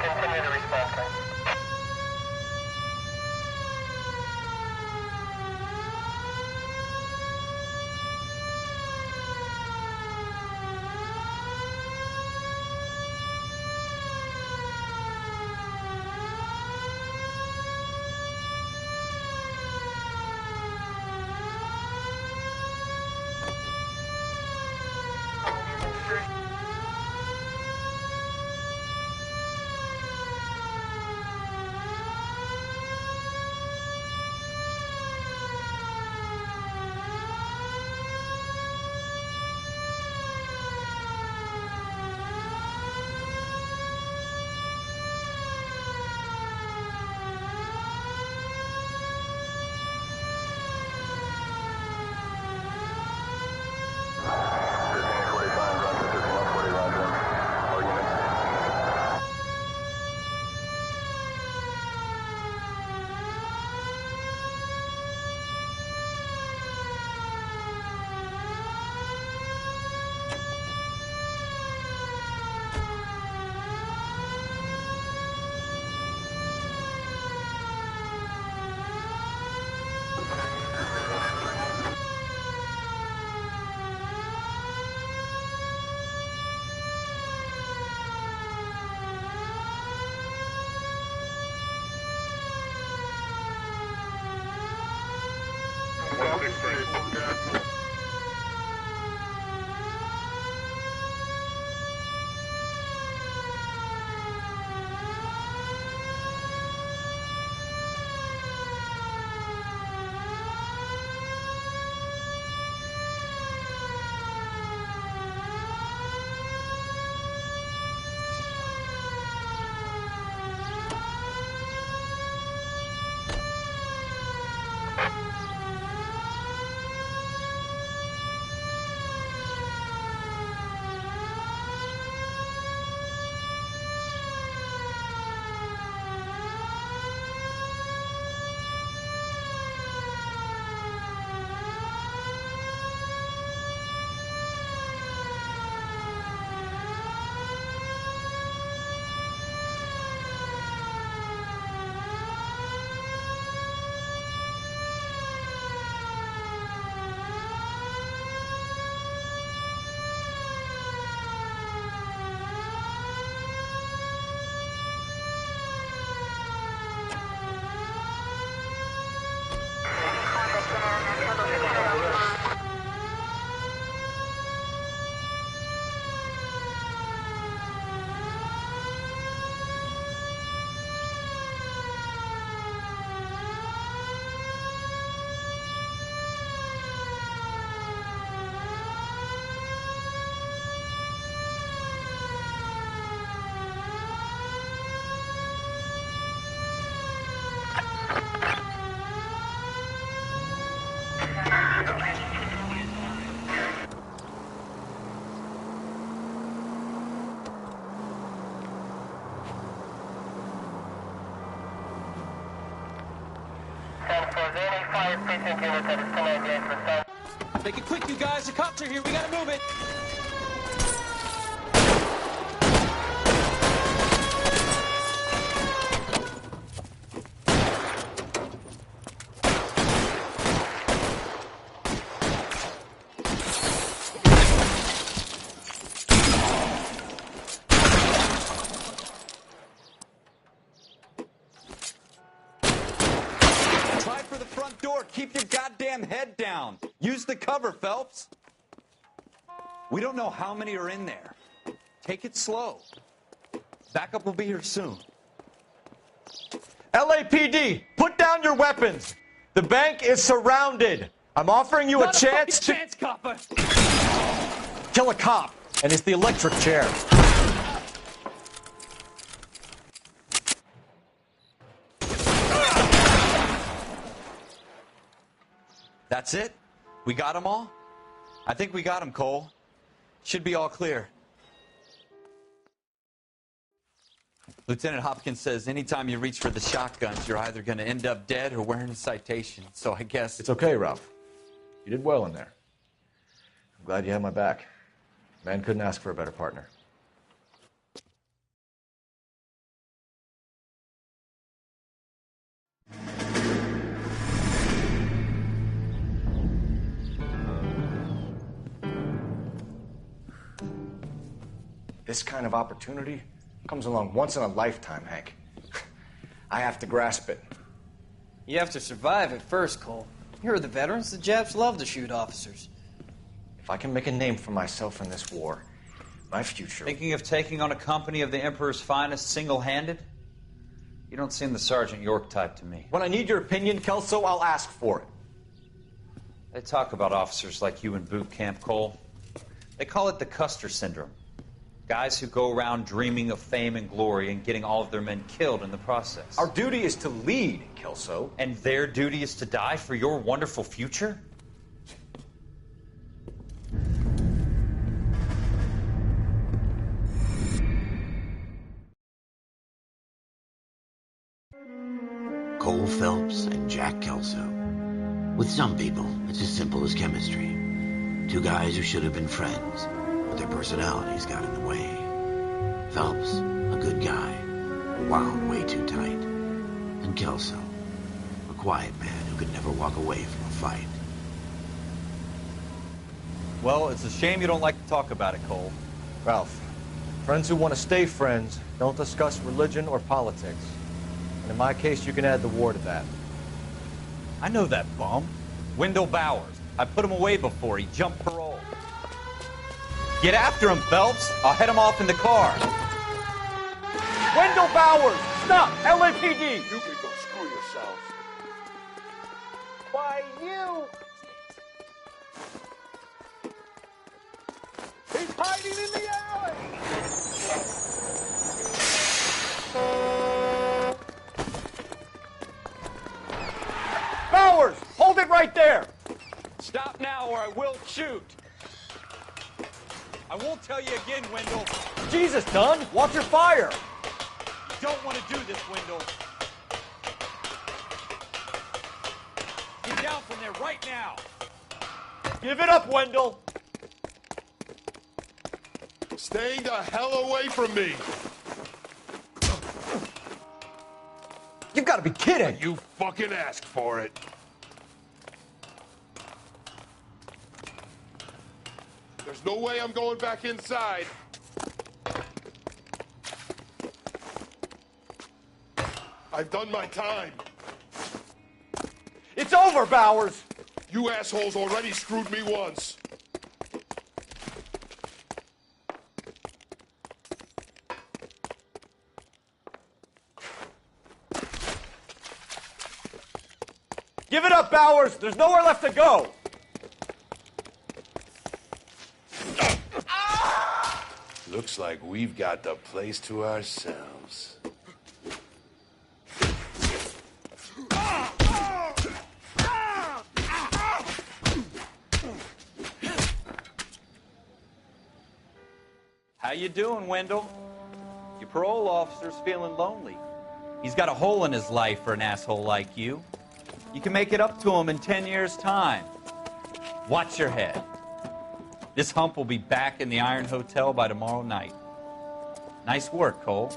Continue to respond, sir. Make it quick, you guys. The cops are here. We gotta move it. Try for the front door. Keep your goddamn head down. Use the cover, Phelps. We don't know how many are in there. Take it slow. Backup will be here soon. LAPD, put down your weapons. The bank is surrounded. I'm offering you a chance to copper. kill a cop, and it's the electric chair. That's it? We got them all? I think we got them, Cole. Should be all clear. Lieutenant Hopkins says anytime you reach for the shotguns, you're either going to end up dead or wearing a citation. So I guess... It's okay, Ralph. You did well in there. I'm glad you had my back. Man couldn't ask for a better partner. This kind of opportunity comes along once in a lifetime, Hank. I have to grasp it. You have to survive it first, Cole. Here are the veterans. The Japs love to shoot officers. If I can make a name for myself in this war, my future... Thinking of taking on a company of the Emperor's finest single-handed? You don't seem the Sergeant York type to me. When I need your opinion, Kelso, I'll ask for it. They talk about officers like you in boot camp, Cole. They call it the Custer syndrome. Guys who go around dreaming of fame and glory and getting all of their men killed in the process. Our duty is to lead, Kelso. And their duty is to die for your wonderful future? Cole Phelps and Jack Kelso. With some people, it's as simple as chemistry. Two guys who should have been friends, but their personalities got in the way. Phelps, a good guy, wound way too tight. And Kelso, a quiet man who could never walk away from a fight. Well, it's a shame you don't like to talk about it, Cole. Ralph, friends who want to stay friends don't discuss religion or politics. And in my case, you can add the war to that. I know that bum. Wendell Bowers. I put him away before. He jumped parole. Get after him, Phelps. I'll head him off in the car. Wendell Bowers! Stop! LAPD! You can go screw yourselves. Why, you... He's hiding in the alley! Bowers! Hold it right there! Stop now or I will shoot. I won't tell you again, Wendell. Jesus, Dunn! Watch your fire! You don't want to do this, Wendell. Get down from there right now. Give it up, Wendell! Staying the hell away from me! You've got to be kidding! You fucking asked for it. There's no way I'm going back inside. I've done my time. It's over, Bowers! You assholes already screwed me once. Give it up, Bowers! There's nowhere left to go! Looks like we've got the place to ourselves. How you doing, Wendell? Your parole officer's feeling lonely. He's got a hole in his life for an asshole like you. You can make it up to him in 10 years' time. Watch your head. This hump will be back in the Iron Hotel by tomorrow night. Nice work, Cole.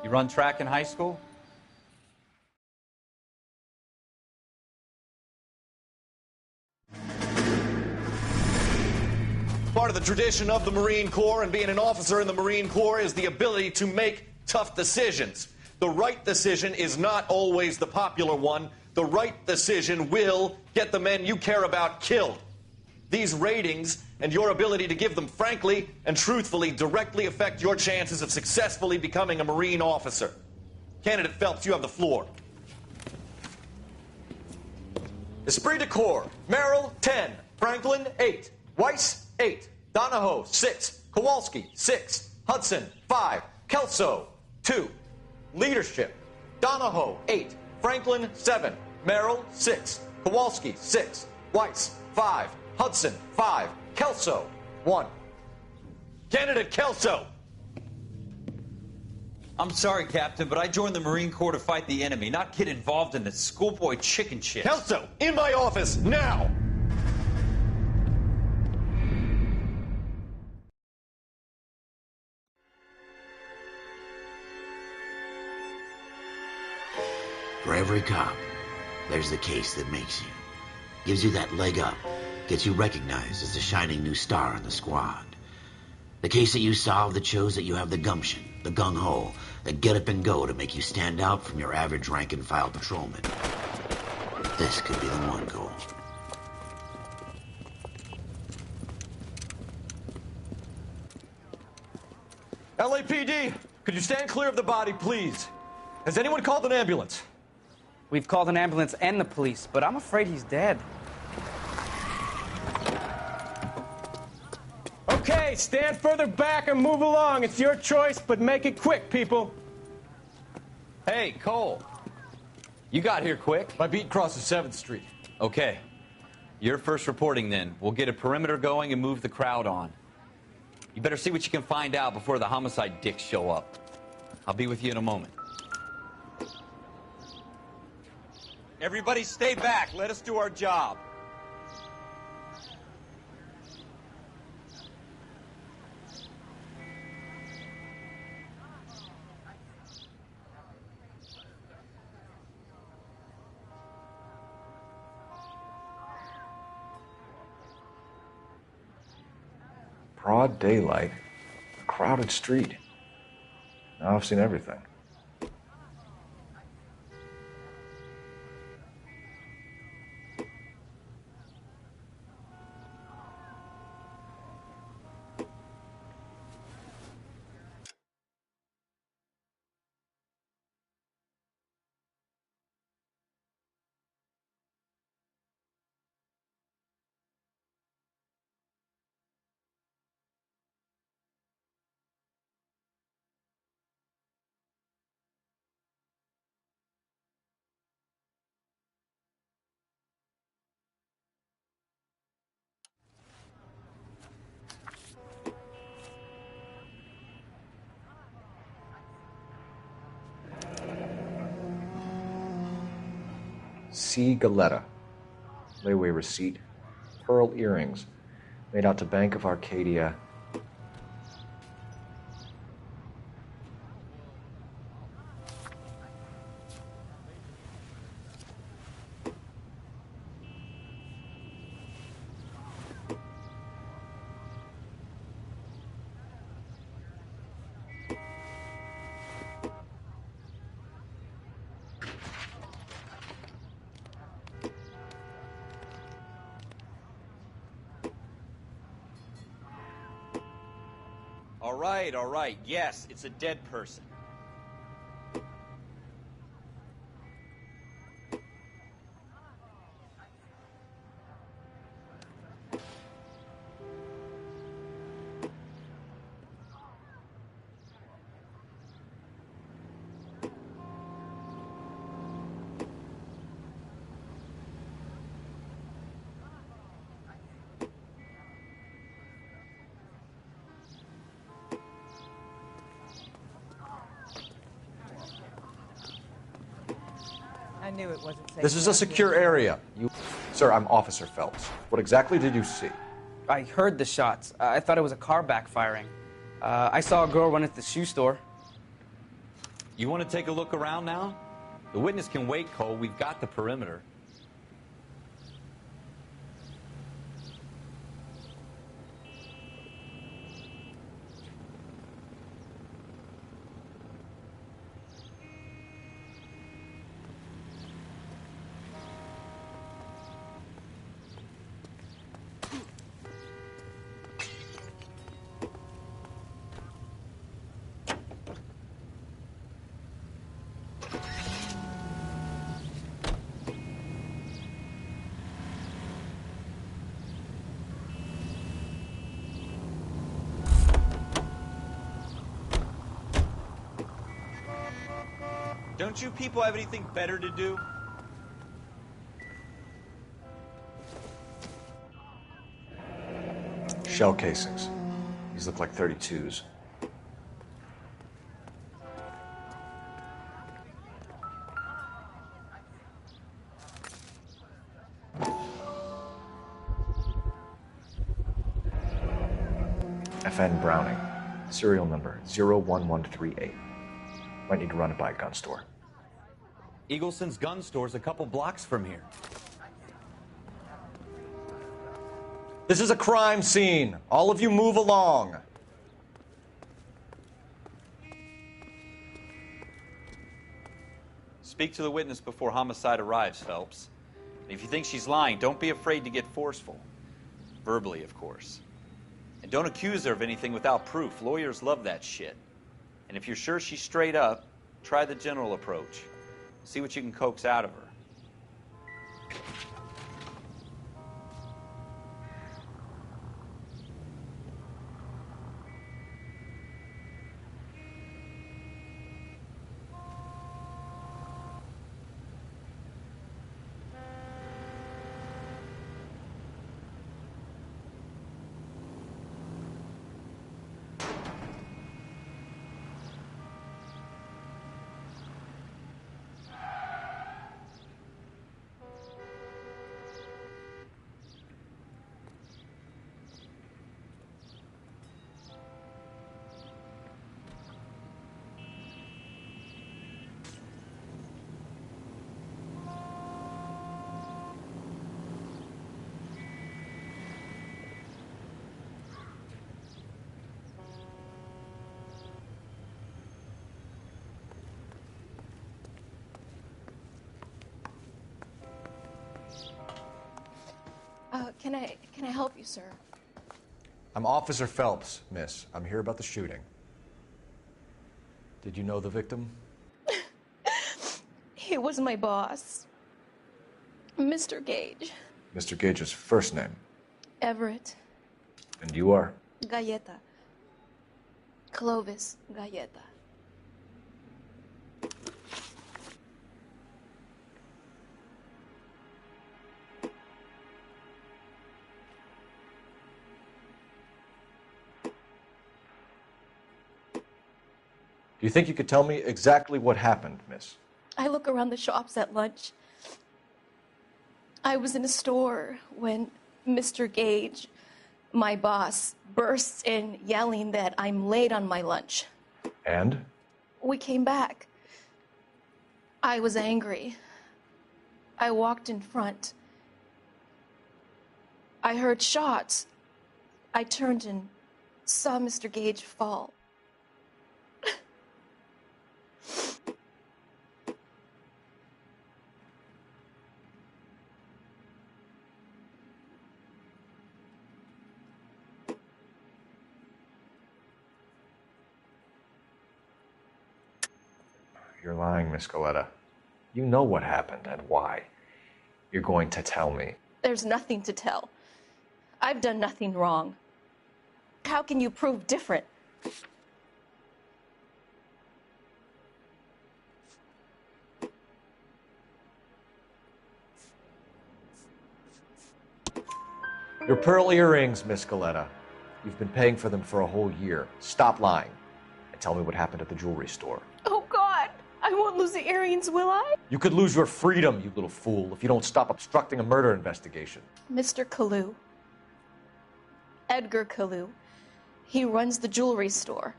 You run track in high school? Part of the tradition of the Marine Corps and being an officer in the Marine Corps is the ability to make tough decisions. The right decision is not always the popular one. The right decision will get the men you care about killed. These ratings and your ability to give them frankly and truthfully directly affect your chances of successfully becoming a Marine officer. Candidate Phelps, you have the floor. Esprit de Corps, Merrill, 10. Franklin, 8. Weiss, 8. Donahoe, 6. Kowalski, 6. Hudson, 5. Kelso, 2. Leadership, Donahoe, 8. Franklin, 7. Merrill, 6. Kowalski, 6. Weiss, 5. Hudson, 5. Kelso, 1. Candidate Kelso. I'm sorry, Captain, but I joined the Marine Corps to fight the enemy, not get involved in this schoolboy chicken shit. Kelso, in my office, now! For every cop, there's the case that makes you. Gives you that leg up. Gets you recognized as the shining new star in the squad. The case that you solve that shows that you have the gumption, the gung-ho, the get up and go to make you stand out from your average rank-and-file patrolman. This could be the one goal. LAPD, could you stand clear of the body, please? Has anyone called an ambulance? We've called an ambulance and the police, but I'm afraid he's dead. Okay, stand further back and move along. It's your choice, but make it quick, people. Hey, Cole. You got here quick. My beat crosses 7th Street. Okay. You're first reporting then. We'll get a perimeter going and move the crowd on. You better see what you can find out before the homicide dicks show up. I'll be with you in a moment. Everybody stay back. Let us do our job. Broad daylight, a crowded street. Now I've seen everything. C. Galetta. Layaway receipt. Pearl earrings. Made out to Bank of Arcadia. All right. Yes, it's a dead person. I knew it wasn't safe. This is a secure area. Sir, I'm Officer Phelps. What exactly did you see? I heard the shots. I thought it was a car backfiring. I saw a girl run into the shoe store. You want to take a look around now? The witness can wait, Cole. We've got the perimeter. Don't you people have anything better to do? Shell casings. These look like 32s. FN Browning. Serial number 01138. Might need to run it by a gun store. Eagleson's gun store's a couple blocks from here. This is a crime scene. All of you move along. Speak to the witness before homicide arrives, Phelps. And if you think she's lying, don't be afraid to get forceful. Verbally, of course. And don't accuse her of anything without proof. Lawyers love that shit. And if you're sure she's straight up, try the general approach. See what you can coax out of her. Can I help you, sir? I'm Officer Phelps, miss. I'm here about the shooting. Did you know the victim? He was my boss, Mr. Gage. Mr. Gage's first name. Everett. And you are? Galleta. Clovis Galleta. Do you think you could tell me exactly what happened, miss? I look around the shops at lunch. I was in a store when Mr. Gage, my boss, bursts in yelling that I'm late on my lunch. And? We came back. I was angry. I walked in front. I heard shots. I turned and saw Mr. Gage fall. You're lying, Miss Coletta. You know what happened and why. You're going to tell me. There's nothing to tell. I've done nothing wrong. How can you prove different? Your pearl earrings, Miss Coletta. You've been paying for them for a whole year. Stop lying and tell me what happened at the jewelry store. Oh, God! I won't lose the earrings, will I? You could lose your freedom, you little fool, if you don't stop obstructing a murder investigation. Mr. Kalu. Edgar Kalu. He runs the jewelry store.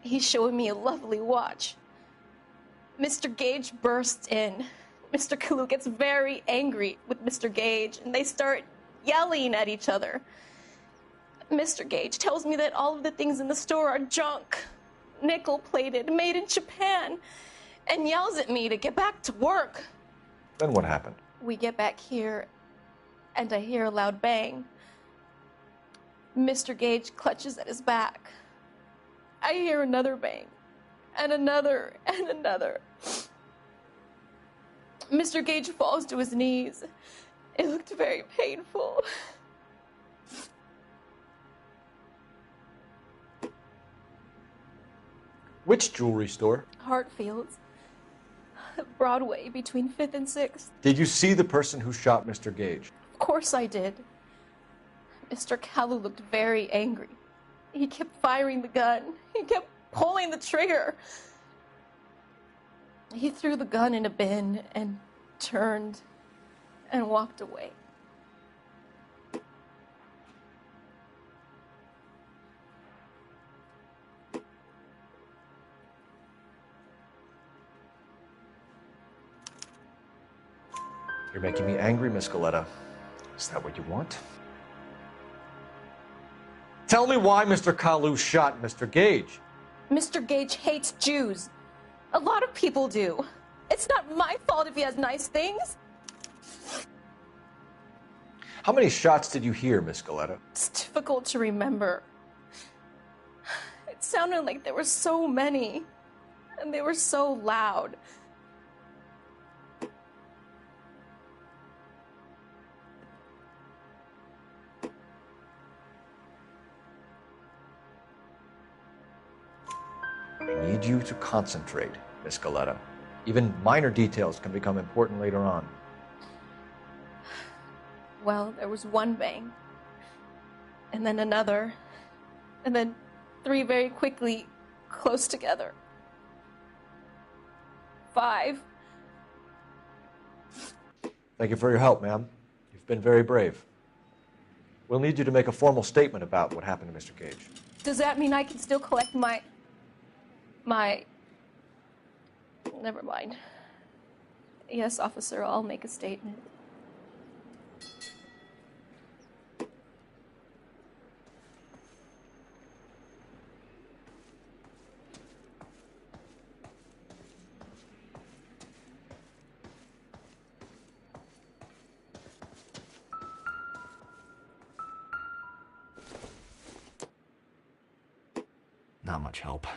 He's showing me a lovely watch. Mr. Gage bursts in. Mr. Kalu gets very angry with Mr. Gage, and they start yelling at each other. Mr. Gage tells me that all of the things in the store are junk, nickel-plated, made in Japan, and yells at me to get back to work. Then what happened? We get back here, and I hear a loud bang. Mr. Gage clutches at his back. I hear another bang, and another, and another. Mr. Gage falls to his knees. It looked very painful. Which jewelry store? Hartfield's. Broadway, between 5th and 6th. Did you see the person who shot Mr. Gage? Of course I did. Mr. Kalu looked very angry. He kept firing the gun. He kept pulling the trigger. He threw the gun in a bin and turned and walked away. You're making me angry, Miss Coletta. Is that what you want? Tell me why Mr. Kalu shot Mr. Gage. Mr. Gage hates Jews. A lot of people do. It's not my fault if he has nice things. How many shots did you hear, Miss Coletta? It's difficult to remember. It sounded like there were so many, and they were so loud. I need you to concentrate, Miss Coletta. Even minor details can become important later on. Well, there was one bang, and then another, and then 3 very quickly, close together. 5. Thank you for your help, ma'am. You've been very brave. We'll need you to make a formal statement about what happened to Mr. Gage. Does that mean I can still collect my... Never mind. Yes, officer, I'll make a statement. Not much help.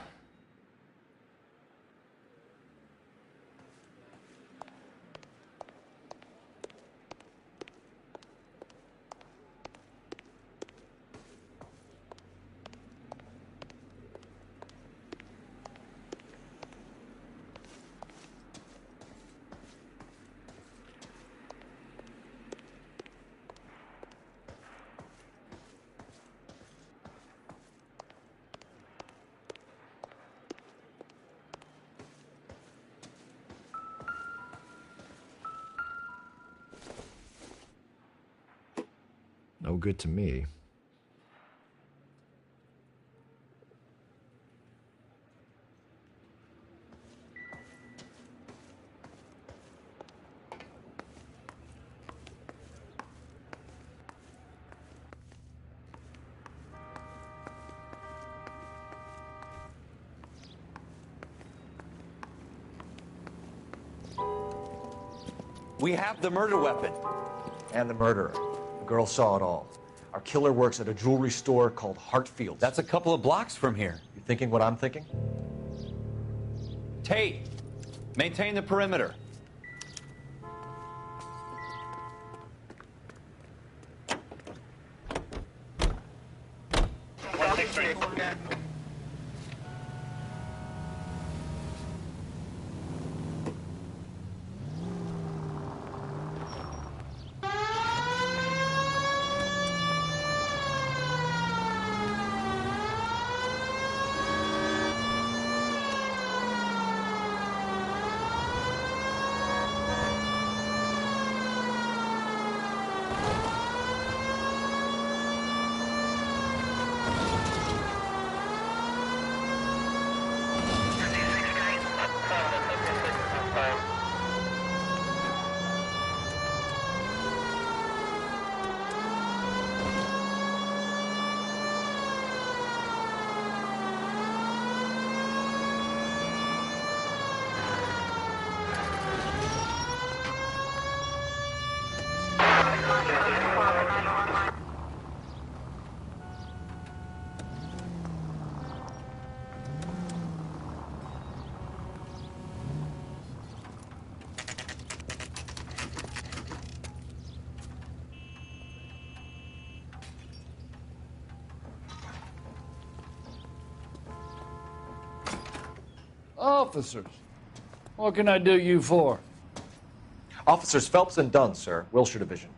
No good to me. We have the murder weapon. And the murderer. The girl saw it all. Our killer works at a jewelry store called Hartfield's. That's a couple of blocks from here. You thinking what I'm thinking? Tate, maintain the perimeter. Officers, what can I do you for? Officers Phelps and Dunn, sir, Wilshire Division.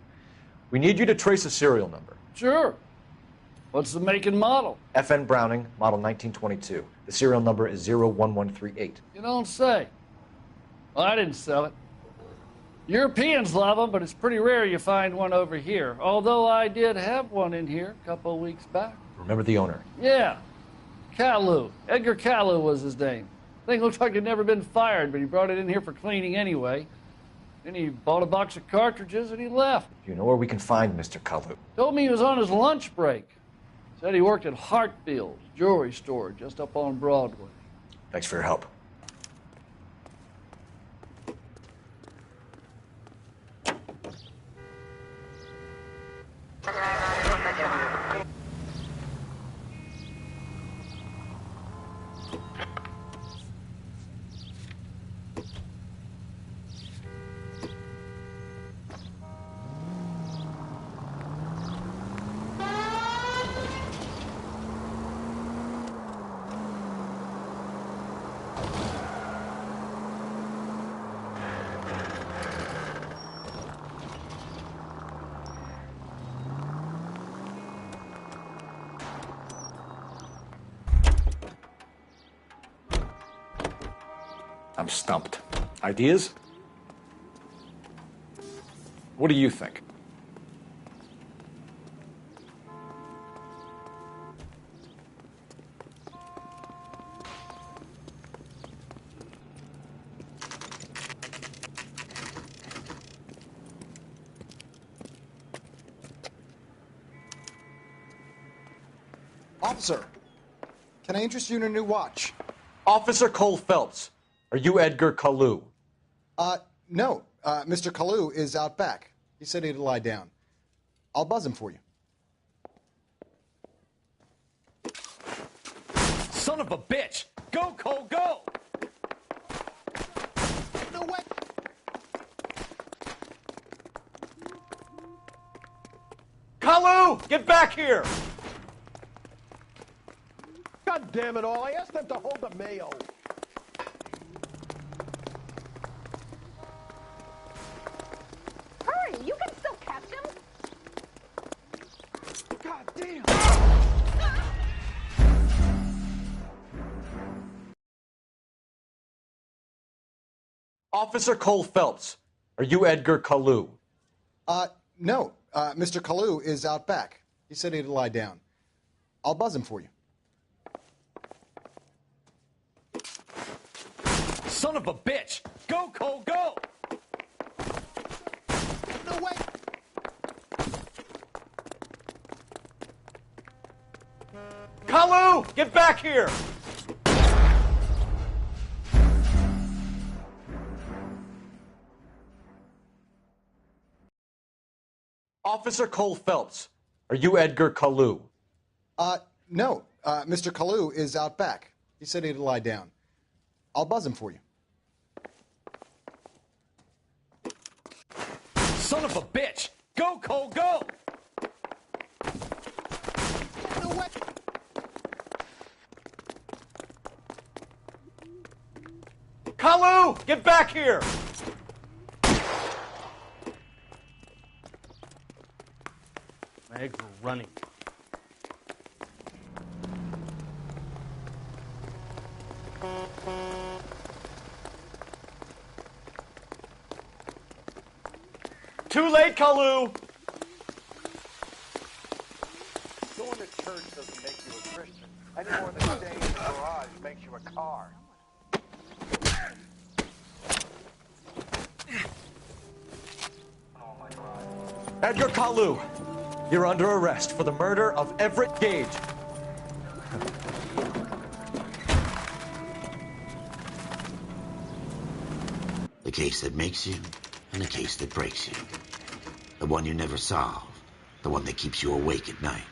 We need you to trace a serial number. Sure. What's the make and model? FN Browning, model 1922. The serial number is 01138. You don't say. Well, I didn't sell it. Europeans love them, but it's pretty rare you find one over here. Although I did have one in here a couple of weeks back. Remember the owner? Yeah. Kalu. Edgar Kalu was his name. Thing looked like he'd never been fired, but he brought it in here for cleaning anyway. Then he bought a box of cartridges and he left. Do you know where we can find Mr. Kalu? Told me he was on his lunch break. Said he worked at Hartfield's jewelry store just up on Broadway. Thanks for your help. I'm stumped. Ideas? What do you think? Officer, can I interest you in a new watch? Officer Cole Phelps. Are you Edgar Kalu? No. Mr. Kalu is out back. He said he'd lie down. I'll buzz him for you. Son of a bitch! Go, Cole, go! No way! Kalu! Get back here! God damn it all, I asked them to hold the mayo. Hurry, you can still catch him. God damn! Officer Cole Phelps. Are you Edgar Kalu? No. Mr. Kalu is out back. He said he'd lie down. I'll buzz him for you. Son of a bitch! Go, Cole, go! No way! Kalu, get back here! Officer Cole Phelps, are you Edgar Kalu? No. Mr. Kalu is out back. He said he'd lie down. I'll buzz him for you. Son of a bitch! Go, Cole, go! No way! Kalu, get back here! Mags were running. Too late, Kalu! Going to church doesn't make you a Christian, any more than staying in the garage makes you a car. Edgar Kalu, you're under arrest for the murder of Everett Gage. The case that makes you and the case that breaks you. The one you never solve. The one that keeps you awake at night.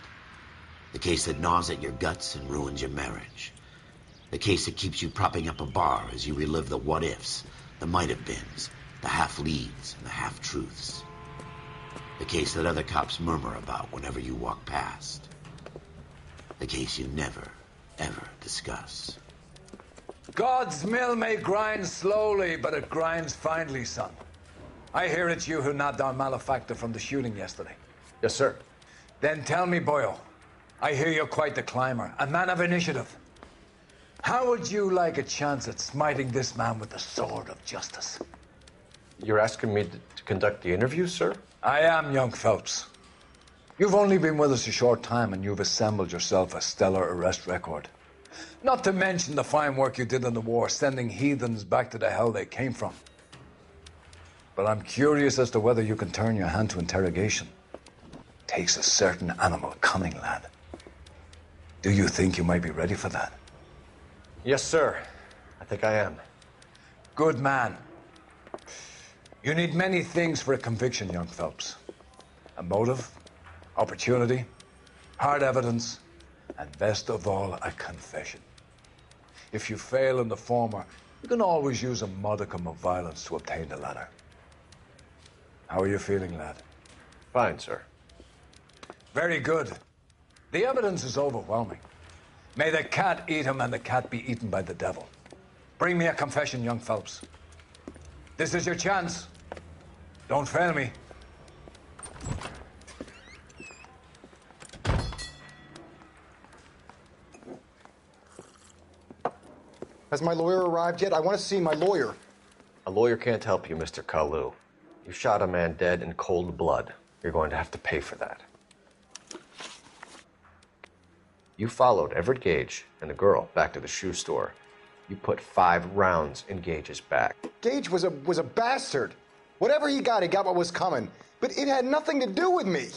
The case that gnaws at your guts and ruins your marriage. The case that keeps you propping up a bar as you relive the what-ifs, the might-have-beens, the half-leads, and the half-truths. The case that other cops murmur about whenever you walk past. The case you never, ever discuss. God's mill may grind slowly, but it grinds finely, son. I hear it's you who nabbed our malefactor from the shooting yesterday. Yes, sir. Then tell me, Boyle, I hear you're quite the climber, a man of initiative. How would you like a chance at smiting this man with the sword of justice? You're asking me to conduct the interview, sir? I am, young Phelps. You've only been with us a short time, and you've assembled yourself a stellar arrest record. Not to mention the fine work you did in the war, sending heathens back to the hell they came from. But I'm curious as to whether you can turn your hand to interrogation. Takes a certain animal cunning, lad. Do you think you might be ready for that? Yes, sir. I think I am. Good man. You need many things for a conviction, young Phelps. A motive, opportunity, hard evidence, and best of all, a confession. If you fail in the former, you can always use a modicum of violence to obtain the latter. How are you feeling, lad? Fine, sir. Very good. The evidence is overwhelming. May the cat eat him and the cat be eaten by the devil. Bring me a confession, young Phelps. This is your chance. Don't fail me. Has my lawyer arrived yet? I want to see my lawyer. A lawyer can't help you, Mr. Kalu. You shot a man dead in cold blood. You're going to have to pay for that. You followed Everett Gage and the girl back to the shoe store. You put 5 rounds in Gage's back. Gage was a bastard. Whatever he got what was coming. But it had nothing to do with me.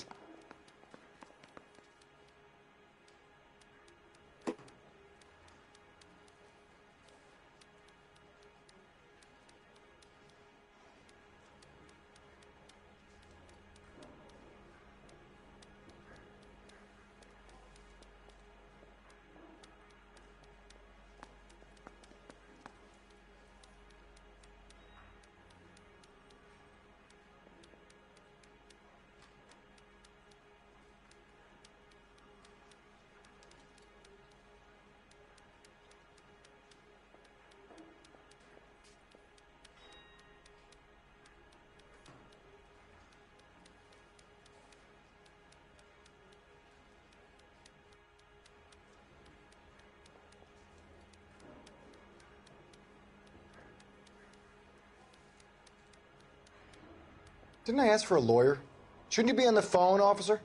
Didn't I ask for a lawyer? Shouldn't you be on the phone, officer?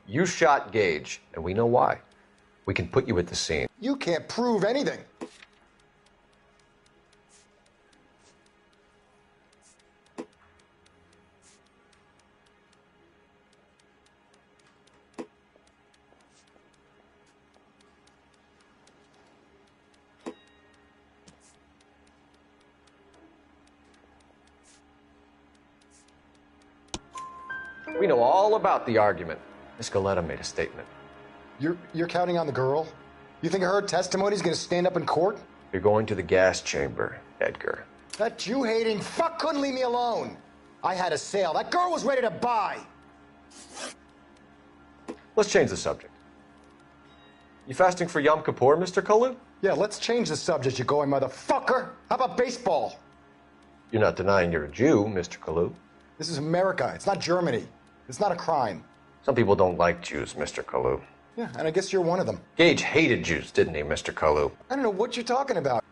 You shot Gage, and we know why. We can put you at the scene. You can't prove anything. We know all about the argument. Miss Galetta made a statement. You're counting on the girl? You think her testimony's gonna stand up in court? You're going to the gas chamber, Edgar. That Jew-hating fuck couldn't leave me alone. I had a sale. That girl was ready to buy. Let's change the subject. You fasting for Yom Kippur, Mr. Kalu? Yeah, let's change the subject, you going motherfucker. How about baseball? You're not denying you're a Jew, Mr. Kalu. This is America. It's not Germany. It's not a crime. Some people don't like Jews, Mr. Kalu. Yeah, and I guess you're one of them. Gage hated Jews, didn't he, Mr. Kalu? I don't know what you're talking about.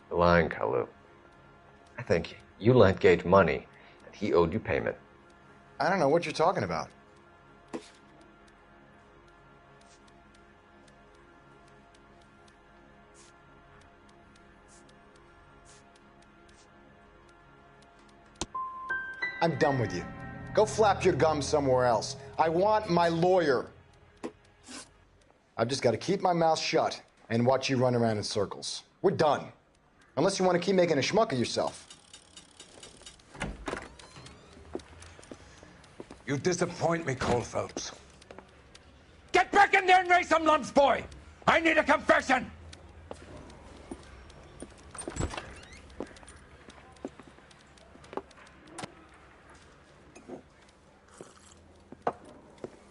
You're lying, Kalu. I think you lent Gage money, and he owed you payment. I don't know what you're talking about. I'm done with you. Go flap your gums somewhere else. I want my lawyer. I've just got to keep my mouth shut and watch you run around in circles. We're done. Unless you want to keep making a schmuck of yourself. You disappoint me, Cole Phelps. Get back in there and raise some lumps, boy! I need a confession!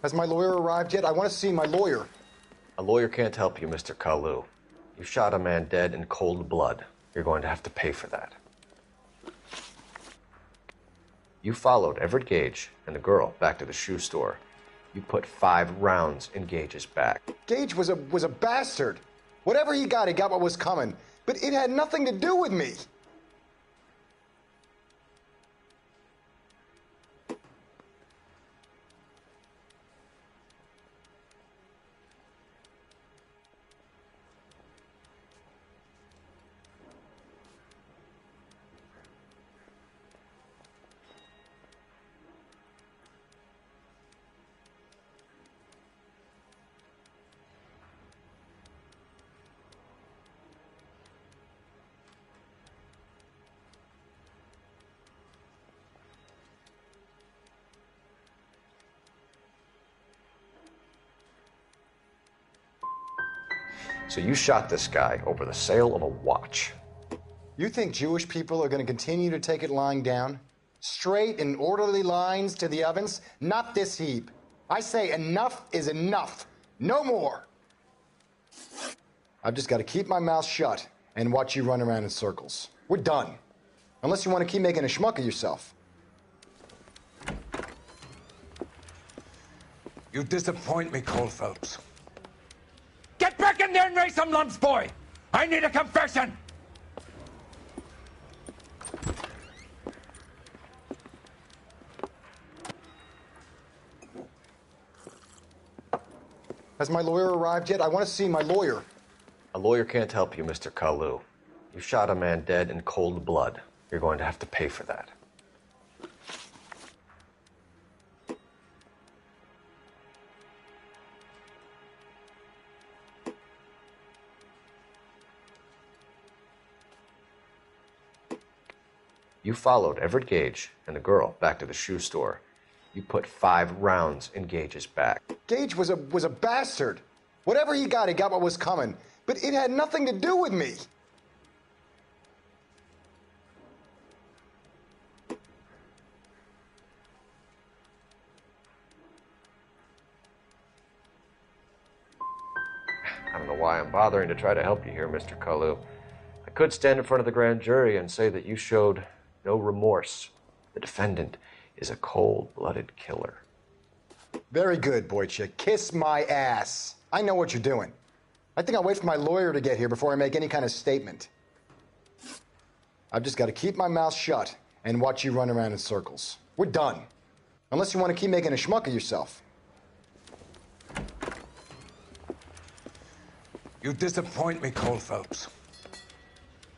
Has my lawyer arrived yet? I want to see my lawyer. A lawyer can't help you, Mr. Kalu. You shot a man dead in cold blood. You're going to have to pay for that. You followed Everett Gage and the girl back to the shoe store. You put 5 rounds in Gage's back. Gage was a bastard. Whatever he got what was coming. But it had nothing to do with me. So you shot this guy over the sale of a watch. You think Jewish people are going to continue to take it lying down? Straight in orderly lines to the ovens? Not this heap. I say enough is enough. No more. I've just got to keep my mouth shut and watch you run around in circles. We're done. Unless you want to keep making a schmuck of yourself. You disappoint me, Cole Phelps. Get back in there and raise some lumps, boy! I need a confession! Has my lawyer arrived yet? I want to see my lawyer. A lawyer can't help you, Mr. Kalu. You shot a man dead in cold blood. You're going to have to pay for that. You followed Everett Gage and the girl back to the shoe store. You put 5 rounds in Gage's back. Gage was a bastard. Whatever he got what was coming. But it had nothing to do with me. why I'm bothering to try to help you here, Mr. Kalu. I could stand in front of the grand jury and say that you showed no remorse. The defendant is a cold-blooded killer. Very good, boy chick. Kiss my ass. I know what you're doing. I think I'll wait for my lawyer to get here before I make any kind of statement. I've just got to keep my mouth shut and watch you run around in circles. We're done. Unless you want to keep making a schmuck of yourself. You disappoint me, Cole Phelps.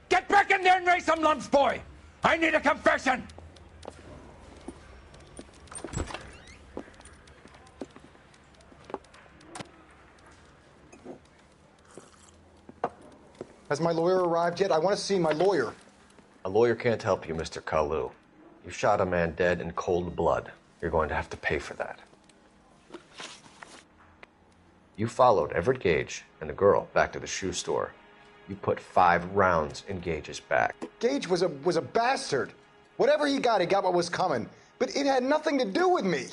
Get back in there and raise some lumps, boy! I need a confession! Has my lawyer arrived yet? I want to see my lawyer. A lawyer can't help you, Mr. Kalu. You shot a man dead in cold blood. You're going to have to pay for that. You followed Everett Gage and the girl back to the shoe store. You put 5 rounds in Gage's back. Gage was a bastard. Whatever he got what was coming. But it had nothing to do with me.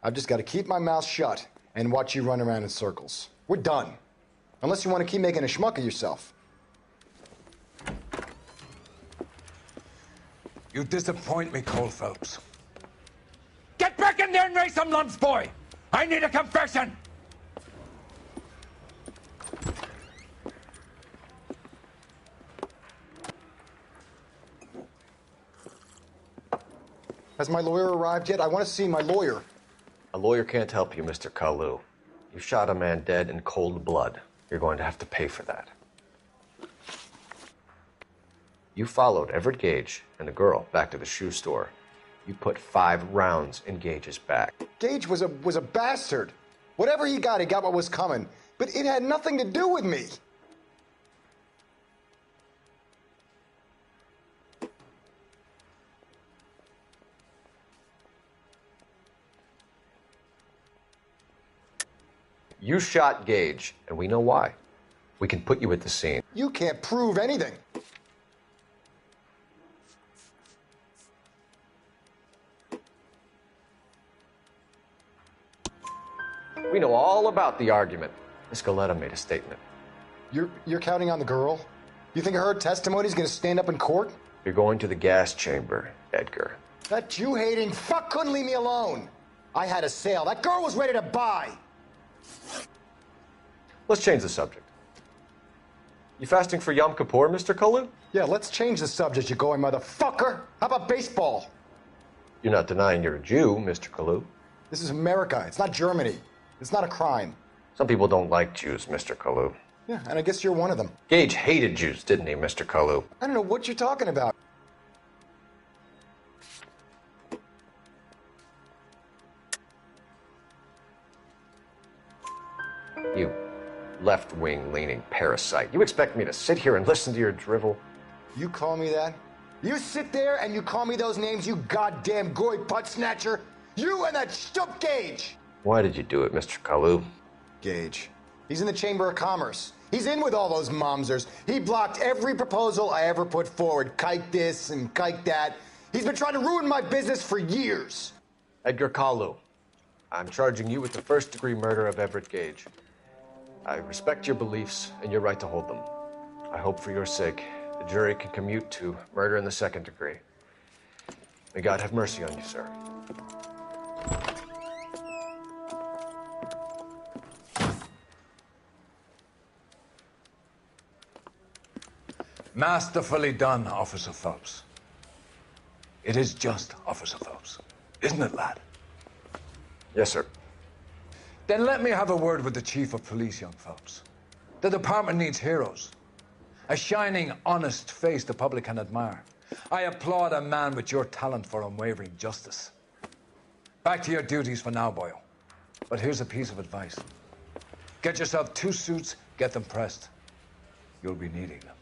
I've just got to keep my mouth shut and watch you run around in circles. We're done. Unless you want to keep making a schmuck of yourself. You disappoint me, Cole Phelps. Get back in there and raise some lumps, boy! I need a confession! Has my lawyer arrived yet? I want to see my lawyer. A lawyer can't help you, Mr. Kalu. You shot a man dead in cold blood. You're going to have to pay for that. You followed Everett Gage and the girl back to the shoe store. You put 5 rounds in Gage's back. Gage was a bastard. Whatever he got what was coming. But it had nothing to do with me. You shot Gage, and we know why. We can put you at the scene. You can't prove anything. We know all about the argument. Miss Galetta made a statement. You're counting on the girl? You think her testimony's gonna stand up in court? You're going to the gas chamber, Edgar. That Jew-hating fuck couldn't leave me alone. I had a sale. That girl was ready to buy. Let's change the subject. You fasting for Yom Kippur, Mr. Kalu? Yeah, let's change the subject, you going motherfucker. How about baseball? You're not denying you're a Jew, Mr. Kalu. This is America. It's not Germany. It's not a crime. Some people don't like Jews, Mr. Kalu. Yeah, and I guess you're one of them. Gage hated Jews, didn't he, Mr. Kalu? I don't know what you're talking about. You left-wing leaning parasite. You expect me to sit here and listen to your drivel? You call me that? You sit there and you call me those names, you goddamn goy butt snatcher? You and that stup Gage! Why did you do it, Mr. Kalu? Gage. He's in the Chamber of Commerce. He's in with all those momsers. He blocked every proposal I ever put forward. Kike this and kike that. He's been trying to ruin my business for years. Edgar Kalu, I'm charging you with the first-degree murder of Everett Gage. I respect your beliefs and your right to hold them. I hope for your sake the jury can commute to murder in the second degree. May God have mercy on you, sir. Masterfully done, Officer Phelps. It is just Officer Phelps. Isn't it, lad? Yes, sir. Then let me have a word with the Chief of Police, young Phelps. The department needs heroes. A shining, honest face the public can admire. I applaud a man with your talent for unwavering justice. Back to your duties for now, boyo. But here's a piece of advice. Get yourself 2 suits, get them pressed. You'll be needing them.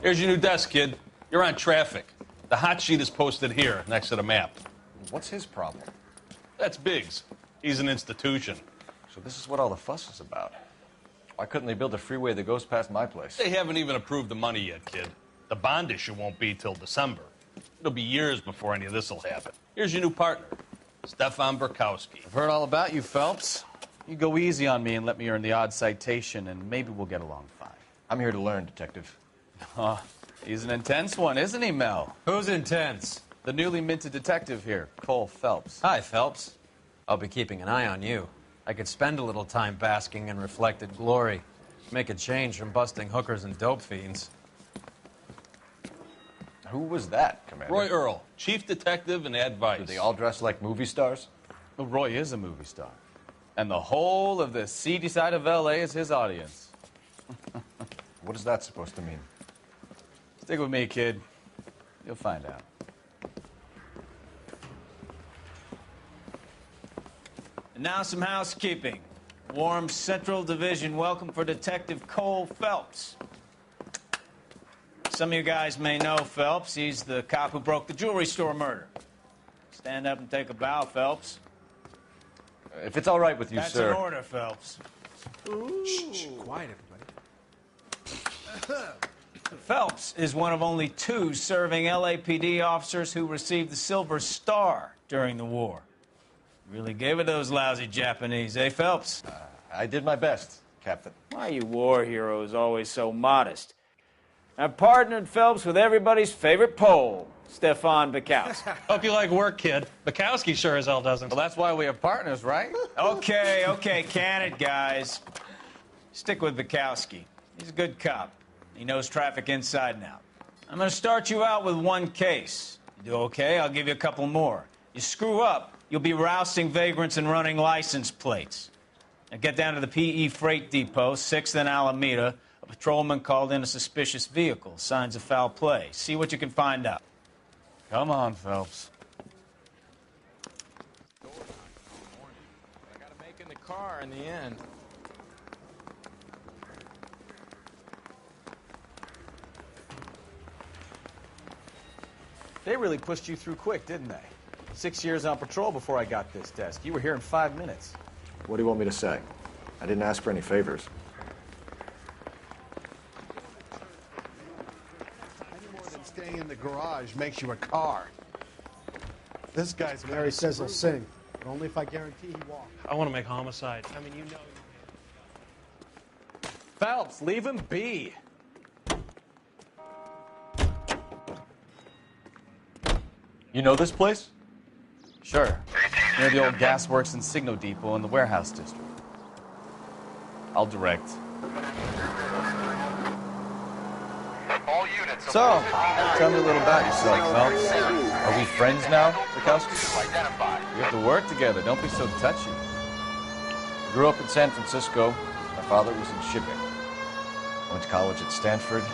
Here's your new desk, kid. You're on traffic. The hot sheet is posted here, next to the map. What's his problem? That's Biggs. He's an institution. So this is what all the fuss is about. Why couldn't they build a freeway that goes past my place? They haven't even approved the money yet, kid. The bond issue won't be till December. It'll be years before any of this will happen. Here's your new partner, Stefan Burkowski. I've heard all about you, Phelps. You go easy on me and let me earn the odd citation, and maybe we'll get along fine. I'm here to learn, Detective. Oh, he's an intense one, isn't he, Mel? Who's intense? The newly minted detective here, Cole Phelps. Hi, Phelps. I'll be keeping an eye on you. I could spend a little time basking in reflected glory. Make a change from busting hookers and dope fiends. Who was that, Commander? Roy Earl, chief detective and advice. Do they all dress like movie stars? Well, Roy is a movie star. And the whole of the seedy side of L.A. is his audience. What is that supposed to mean? Stick with me, kid. You'll find out. And now some housekeeping. Warm Central Division welcome for Detective Cole Phelps. Some of you guys may know Phelps. He's the cop who broke the jewelry store murder. Stand up and take a bow, Phelps. If it's all right with you, That's sir. That's an order, Phelps. Shh, quiet, everybody. Phelps is one of only 2 serving LAPD officers who received the Silver Star during the war. Really gave it those lousy Japanese, eh, Phelps? I did my best, Captain. Why are you war heroes always so modest? I've partnered Phelps with everybody's favorite Pole, Stefan Burkowski. Hope you like work, kid. Burkowski sure as hell doesn't. Well, that's why we have partners, right? Okay, can it, guys. Stick with Burkowski. He's a good cop. He knows traffic inside and out. I'm going to start you out with 1 case. You do okay, I'll give you a couple more. You screw up, you'll be rousting vagrants and running license plates. Now get down to the PE Freight Depot, 6th and Alameda. A patrolman called in a suspicious vehicle. Signs of foul play. See what you can find out. Come on, Phelps. I gotta make in the car in the end. They really pushed you through quick, didn't they? 6 years on patrol before I got this desk. You were here in 5 minutes. What do you want me to say? I didn't ask for any favors. Any more than staying in the garage makes you a car. This guy's Mary says he'll sing, but only if I guarantee he walks. I want to make homicide. I mean, you know. Phelps, leave him be. You know this place? Sure. Near the old gasworks and Signo Depot in the warehouse district. I'll direct. All units. So, tell me a little about yourself, Phelps. Are we friends now, Burkowski? We have to work together. Don't be so touchy. I grew up in San Francisco. My father was in shipping. I went to college at Stanford.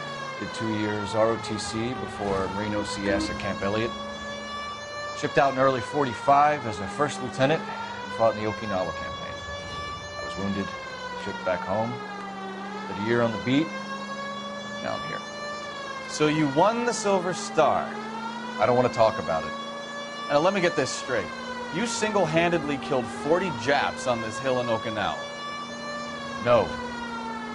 Did 2 years ROTC before Marine OCS at Camp Elliott. Shipped out in early '45 as a first lieutenant and fought in the Okinawa campaign. was wounded, shipped back home. Did a year on the beat. Now I'm here. So you won the Silver Star. I don't want to talk about it. Now let me get this straight. You single-handedly killed 40 Japs on this hill in Okinawa. No.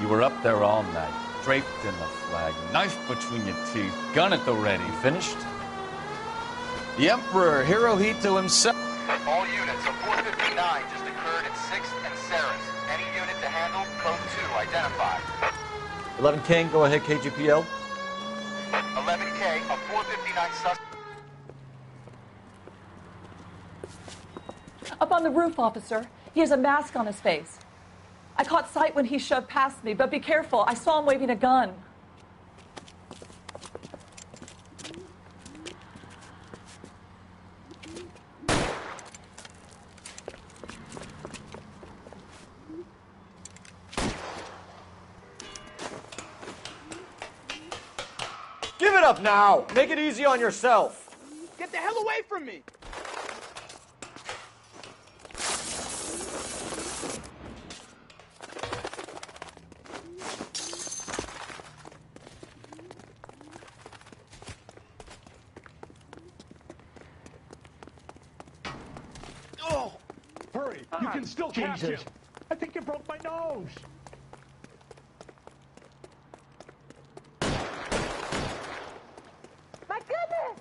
You were up there all night, draped in the flag, knife between your teeth, gun at the ready. Finished? The Emperor Hirohito himself. All units, a 459 just occurred at 6th and Saris. Any unit to handle, code 2, identified. 11 King, go ahead, KGPL. 11K, a 459 suspect. Up on the roof, officer. He has a mask on his face. I caught sight when he shoved past me, but be careful. I saw him waving a gun. Give it up now! Make it easy on yourself! Get the hell away from me! Oh! Hurry! You can still catch him! I think you broke my nose! My goodness!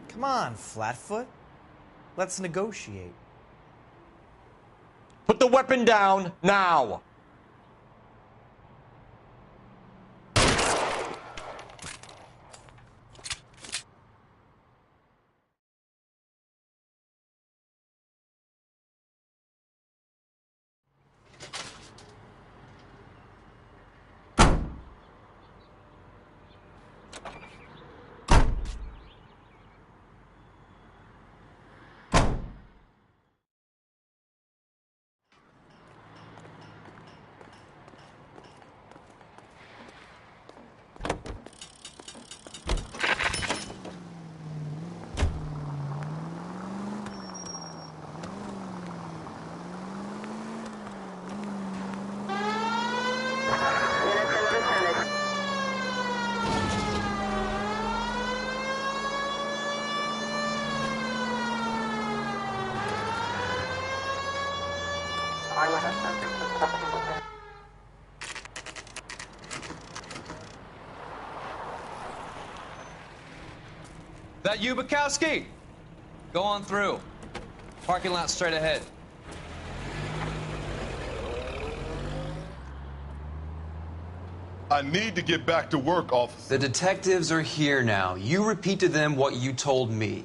Come on, Flatfoot. Let's negotiate. Put the weapon down now! That you, Bukowski? Go on through. Parking lot straight ahead. I need to get back to work, officer. The detectives are here now. You repeat to them what you told me.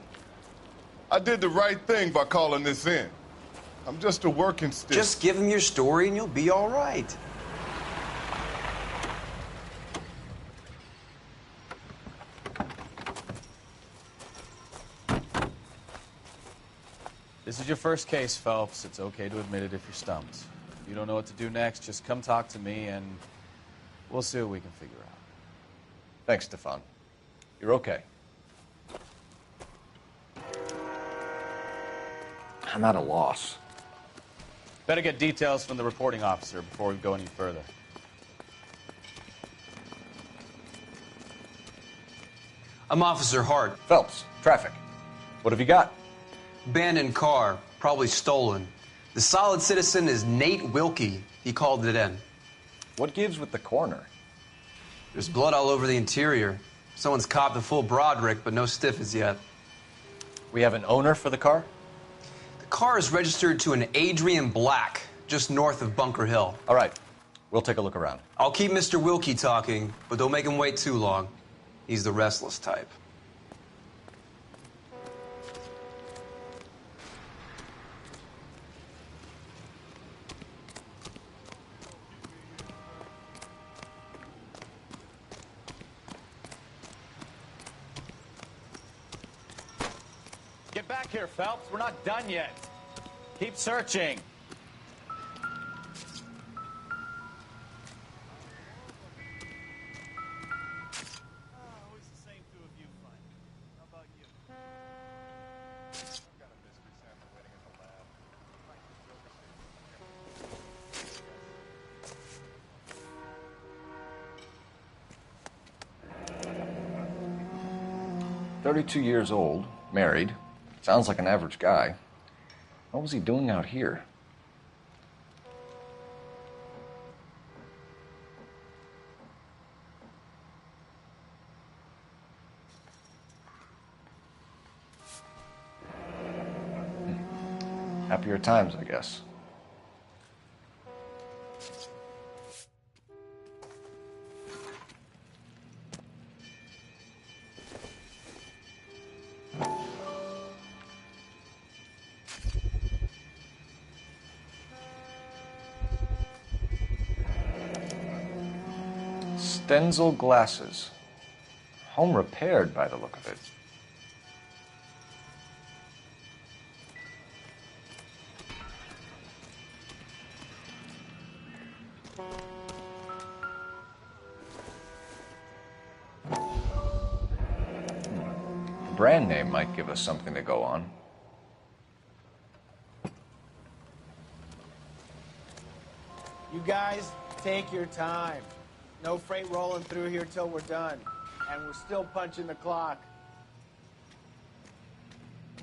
I did the right thing by calling this in. I'm just a working stick. Just give them your story and you'll be all right. This is your first case, Phelps. It's okay to admit it if you're stumped. If you don't know what to do next, just come talk to me and we'll see what we can figure out. Thanks, Stefan. You're okay. I'm at a loss. Better get details from the reporting officer before we go any further. I'm Officer Hart. Phelps, traffic. What have you got? Abandoned car, probably stolen. The solid citizen is Nate Wilkie. He called it in. What gives with the coroner? There's blood all over the interior. Someone's copped a full Broderick, but no stiff as yet. We have an owner for the car? The car is registered to an Adrian Black, just north of Bunker Hill. All right. We'll take a look around. I'll keep Mr. Wilkie talking, but don't make him wait too long. He's the restless type. Get back here, Phelps. We're not done yet. Keep searching. Always the same two of you fighting. How about you? I've got a mystery sample waiting in the lab. Like the Joker 32 years old, married. Sounds like an average guy. What was he doing out here? Happier times, I guess. Stenzel glasses. Home repaired by the look of it. The brand name might give us something to go on. You guys, take your time. No freight rolling through here till we're done. And we're still punching the clock.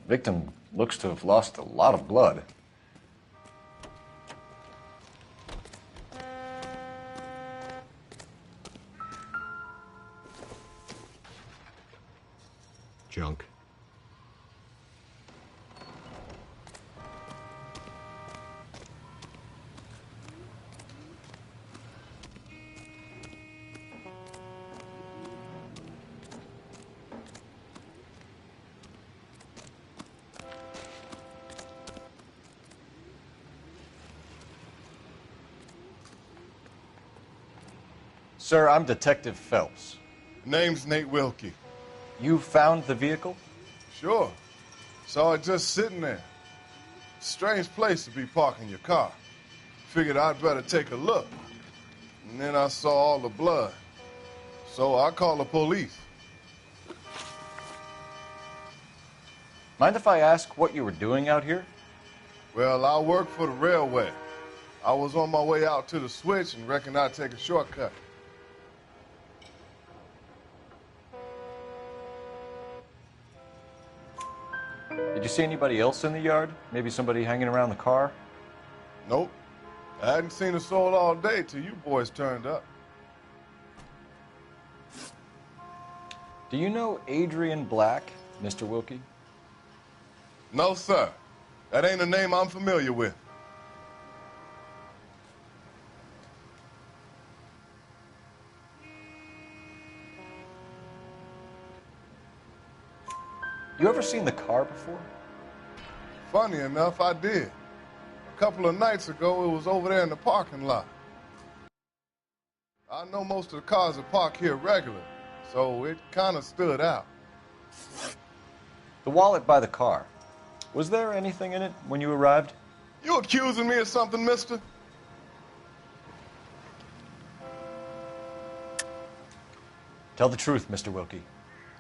Victim looks to have lost a lot of blood. Junk. Sir, I'm Detective Phelps. Name's Nate Wilkie. You found the vehicle? Sure. Saw it just sitting there. Strange place to be parking your car. Figured I'd better take a look. And then I saw all the blood. So I called the police. Mind if I ask what you were doing out here? Well, I work for the railway. I was on my way out to the switch and reckoned I'd take a shortcut. Did you see anybody else in the yard? Maybe somebody hanging around the car? Nope. I hadn't seen a soul all day till you boys turned up. Do you know Adrian Black, Mr. Wilkie? No, sir. That ain't a name I'm familiar with. You ever seen the car before? Funny enough, I did. A couple of nights ago, it was over there in the parking lot. I know most of the cars are parked here regularly, so it kind of stood out. The wallet by the car. Was there anything in it when you arrived? You accusing me of something, mister? Tell the truth, Mr. Wilkie.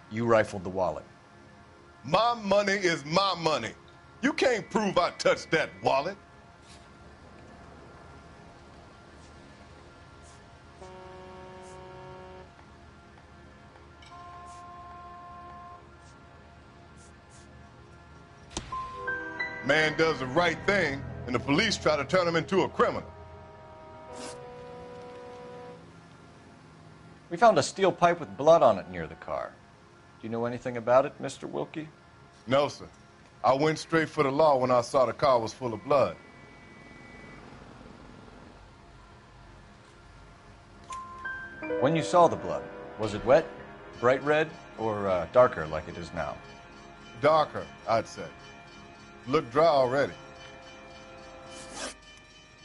You rifled the wallet. My money is my money. You can't prove I touched that wallet. Man does the right thing, and the police try to turn him into a criminal. We found a steel pipe with blood on it near the car. Do you know anything about it, Mr. Wilkie? No, sir. I went straight for the law when I saw the car was full of blood. When you saw the blood, was it wet, bright red, or darker like it is now? Darker, I'd say. Looked dry already.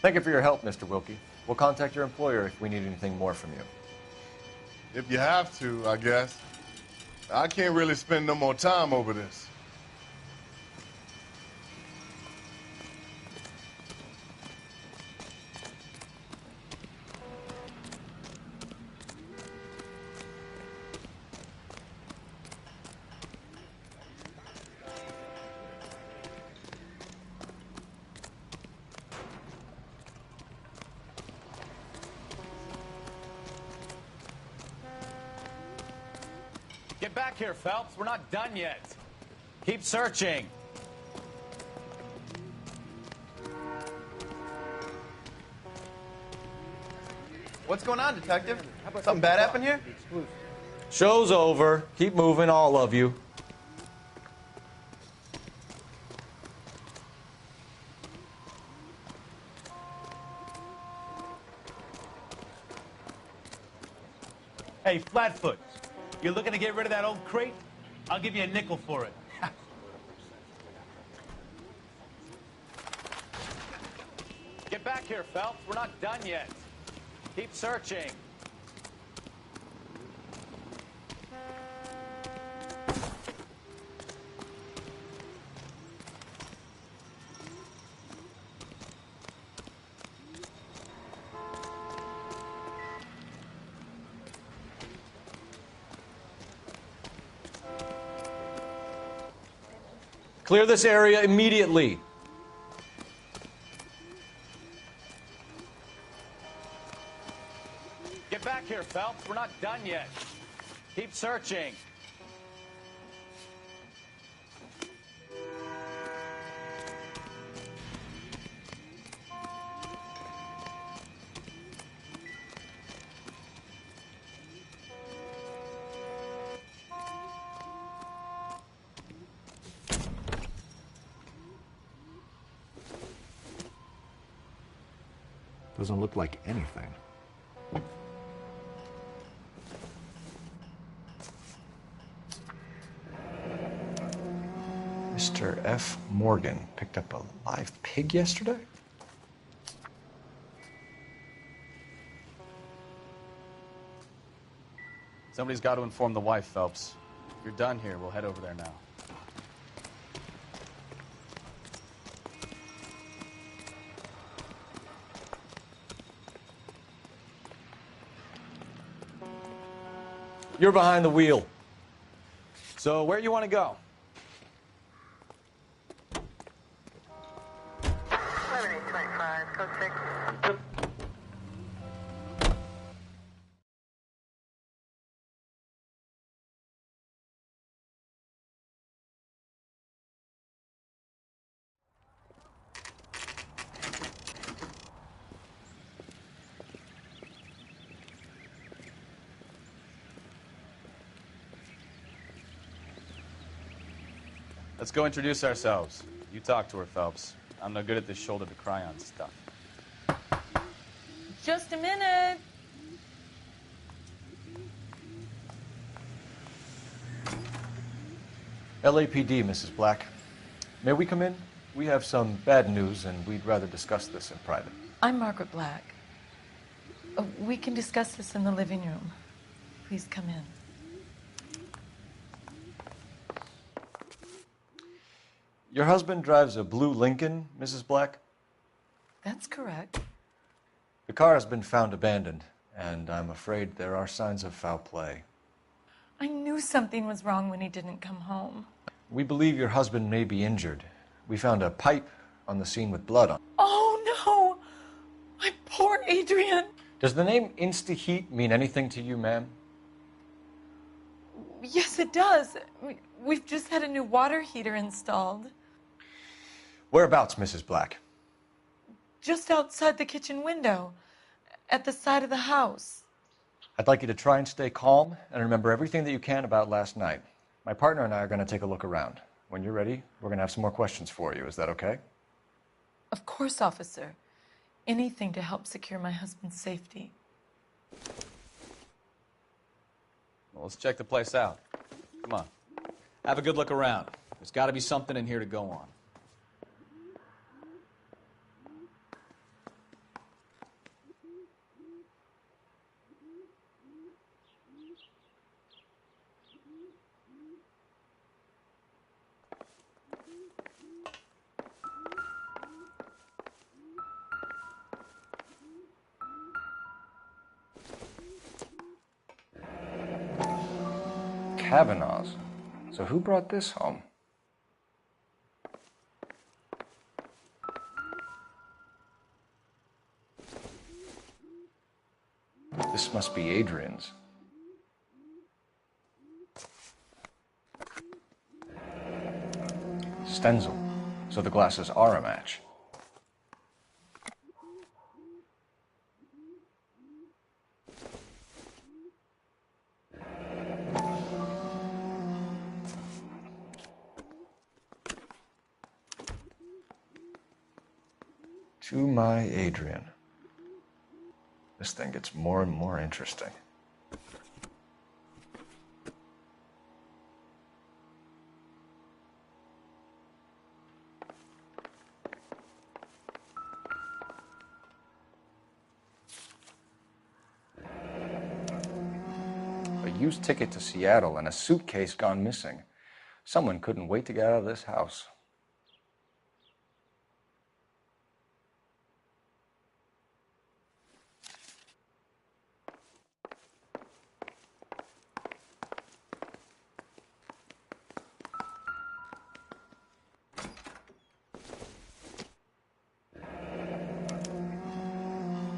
Thank you for your help, Mr. Wilkie. We'll contact your employer if we need anything more from you. If you have to, I guess. I can't really spend no more time over this. Get back here, Phelps. We're not done yet. Keep searching. What's going on, Detective? Something bad happened here? Show's over. Keep moving, all of you. Hey, Flatfoot, you're looking to get rid of that old crate? I'll give you a nickel for it. Get back here, Phelps. We're not done yet. Keep searching. Clear this area immediately. Get back here, Phelps. We're not done yet. Keep searching. Doesn't look like anything. Mr. F. Morgan picked up a live pig yesterday? Somebody's got to inform the wife, Phelps. If you're done here, we'll head over there now. You're behind the wheel. So, where you want to go? Let's go introduce ourselves. You talk to her, Phelps. I'm no good at this shoulder to cry on stuff. Just a minute. LAPD, Mrs. Black. May we come in? We have some bad news, and we'd rather discuss this in private. I'm Margaret Black. We can discuss this in the living room. Please come in. Your husband drives a blue Lincoln, Mrs. Black? That's correct. The car has been found abandoned, and I'm afraid there are signs of foul play. I knew something was wrong when he didn't come home. We believe your husband may be injured. We found a pipe on the scene with blood on it. Oh, no! My poor Adrian! Does the name Insta-Heat mean anything to you, ma'am? Yes, it does. We've just had a new water heater installed. Whereabouts, Mrs. Black? Just outside the kitchen window, at the side of the house. I'd like you to try and stay calm and remember everything that you can about last night. My partner and I are going to take a look around. When you're ready, we're going to have some more questions for you. Is that okay? Of course, officer. Anything to help secure my husband's safety. Well, let's check the place out. Come on. Have a good look around. There's got to be something in here to go on. Kavanaugh's. So who brought this home? This must be Adrian's. Stenzel, so the glasses are a match. To my Adrian. This thing gets more and more interesting. A used ticket to Seattle and a suitcase gone missing. Someone couldn't wait to get out of this house.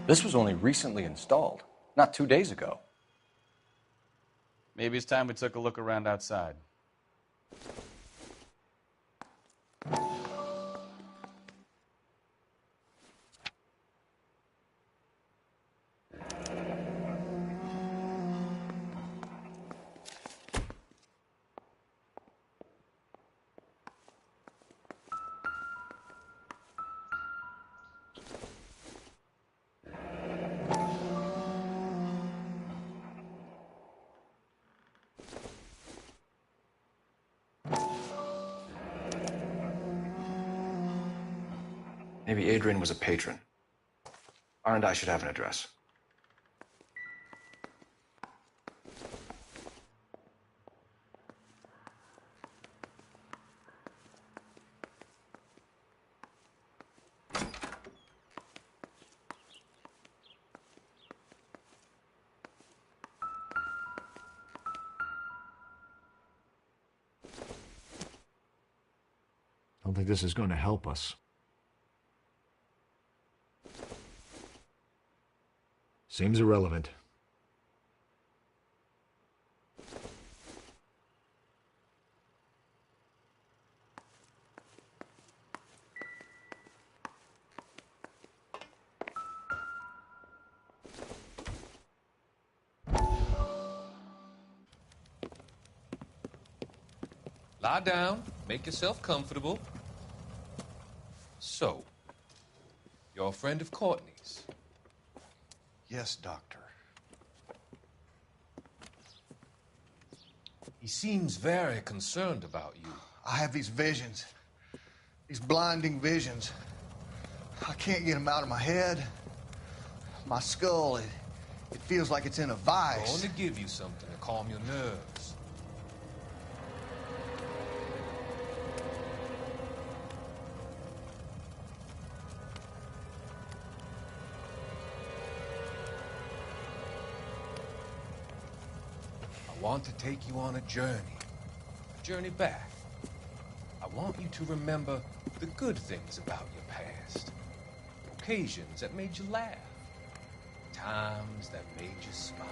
This was only recently installed, not 2 days ago. Maybe it's time we took a look around outside. Maybe Adrian was a patron. R&I should have an address. I don't think this is going to help us. Seems irrelevant. Lie down, make yourself comfortable. So, you're a friend of Courtney's? Yes, Doctor. He seems very concerned about you. I have these visions. These blinding visions. I can't get them out of my head. My skull, it feels like it's in a I vice. want to give you something to calm your nerves. I want to take you on a journey back. I want you to remember the good things about your past, occasions that made you laugh, times that made you smile.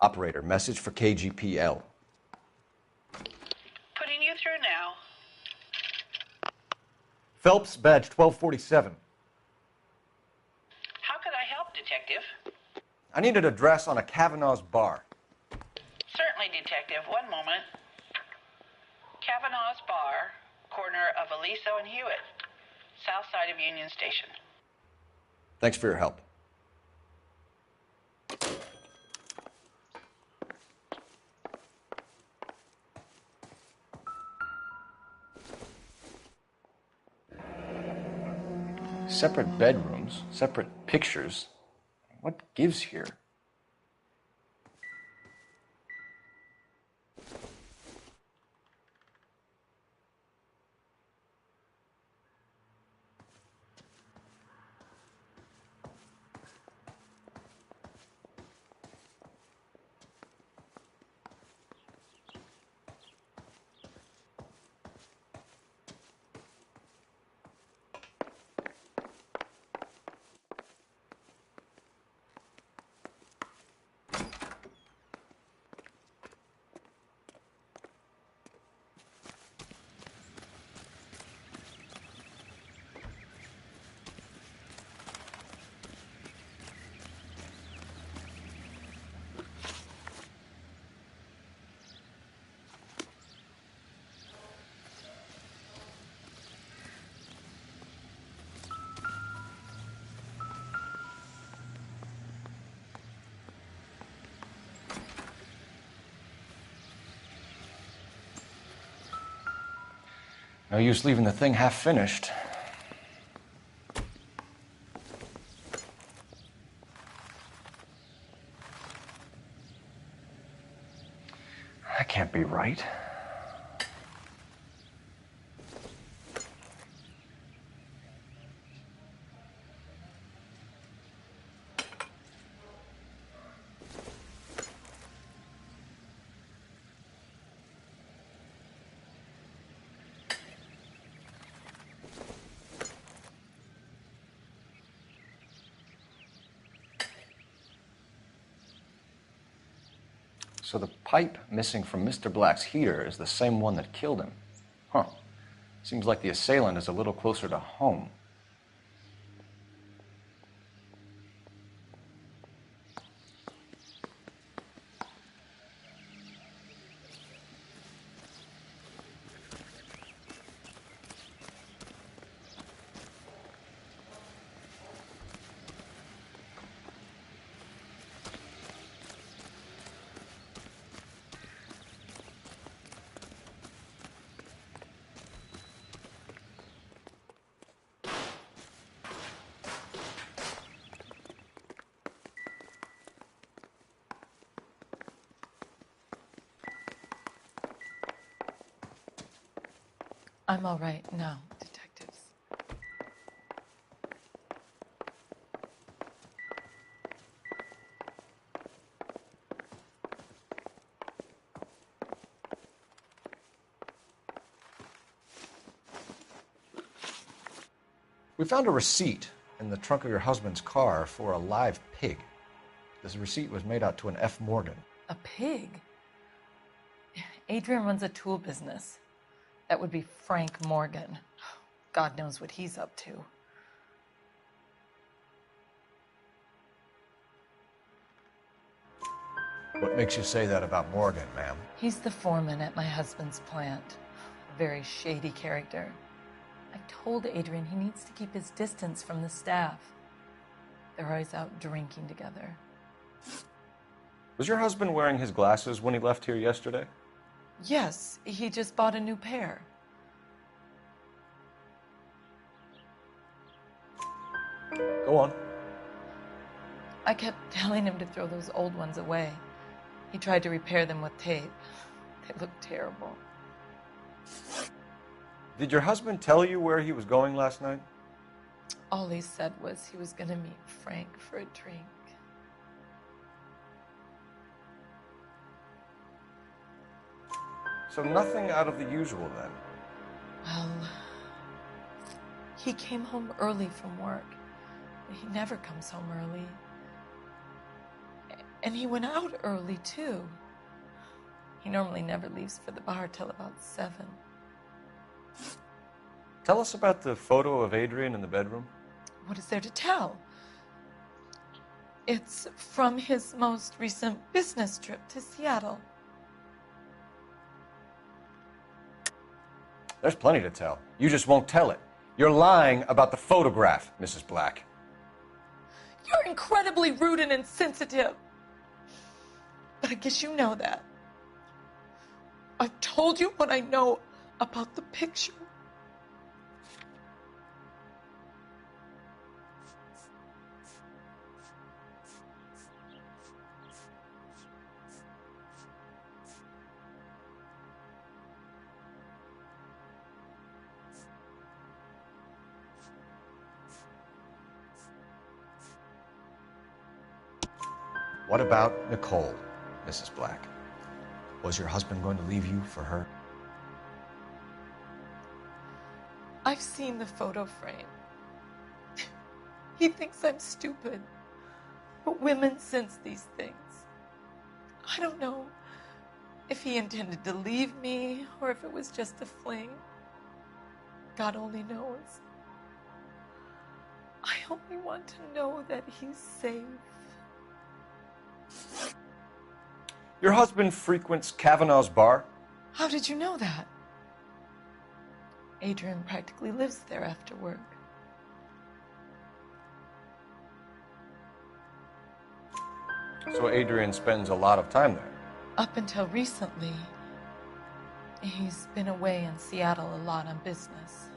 Operator, message for KGPL. Putting you through now. Phelps, badge 1247. How could I help, Detective? I need an address on a Kavanaugh's bar. Certainly, Detective. One moment. Kavanaugh's Bar, corner of Aliso and Hewitt, south side of Union Station. Thanks for your help. Separate bedrooms, separate pictures. What gives here? No use leaving the thing half finished. That can't be right. So the pipe missing from Mr. Black's heater is the same one that killed him. Huh. Seems like the assailant is a little closer to home. I'm all right now, detectives. We found a receipt in the trunk of your husband's car for a live pig. This receipt was made out to an F. Morgan. A pig? Adrian runs a tool business. That would be Frank Morgan. God knows what he's up to. What makes you say that about Morgan, ma'am? He's the foreman at my husband's plant. A very shady character. I've told Adrian he needs to keep his distance from the staff. They're always out drinking together. Was your husband wearing his glasses when he left here yesterday? Yes, he just bought a new pair. Go on. I kept telling him to throw those old ones away. He tried to repair them with tape. They look terrible. Did your husband tell you where he was going last night? All he said was he was going to meet Frank for a drink. So nothing out of the usual then? Well, he came home early from work. He never comes home early. And he went out early, too. He normally never leaves for the bar till about 7. Tell us about the photo of Adrian in the bedroom. What is there to tell? It's from his most recent business trip to Seattle. There's plenty to tell. You just won't tell it. You're lying about the photograph, Mrs. Black. You're incredibly rude and insensitive. But I guess you know that. I've told you what I know about the picture. What about Nicole, Mrs. Black? Was your husband going to leave you for her? I've seen the photo frame. He thinks I'm stupid. But women sense these things. I don't know if he intended to leave me or if it was just a fling. God only knows. I only want to know that he's safe. Your husband frequents Kavanaugh's bar? How did you know that? Adrian practically lives there after work. So Adrian spends a lot of time there? Up until recently, He's been away in Seattle a lot on business.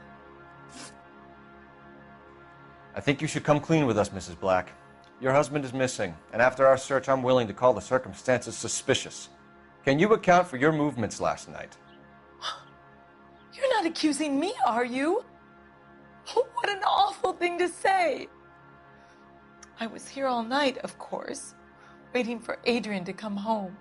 I think you should come clean with us, Mrs. Black. Your husband is missing, and after our search, I'm willing to call the circumstances suspicious. Can you account for your movements last night? You're not accusing me, are you? What an awful thing to say. I was here all night, of course, waiting for Adrian to come home.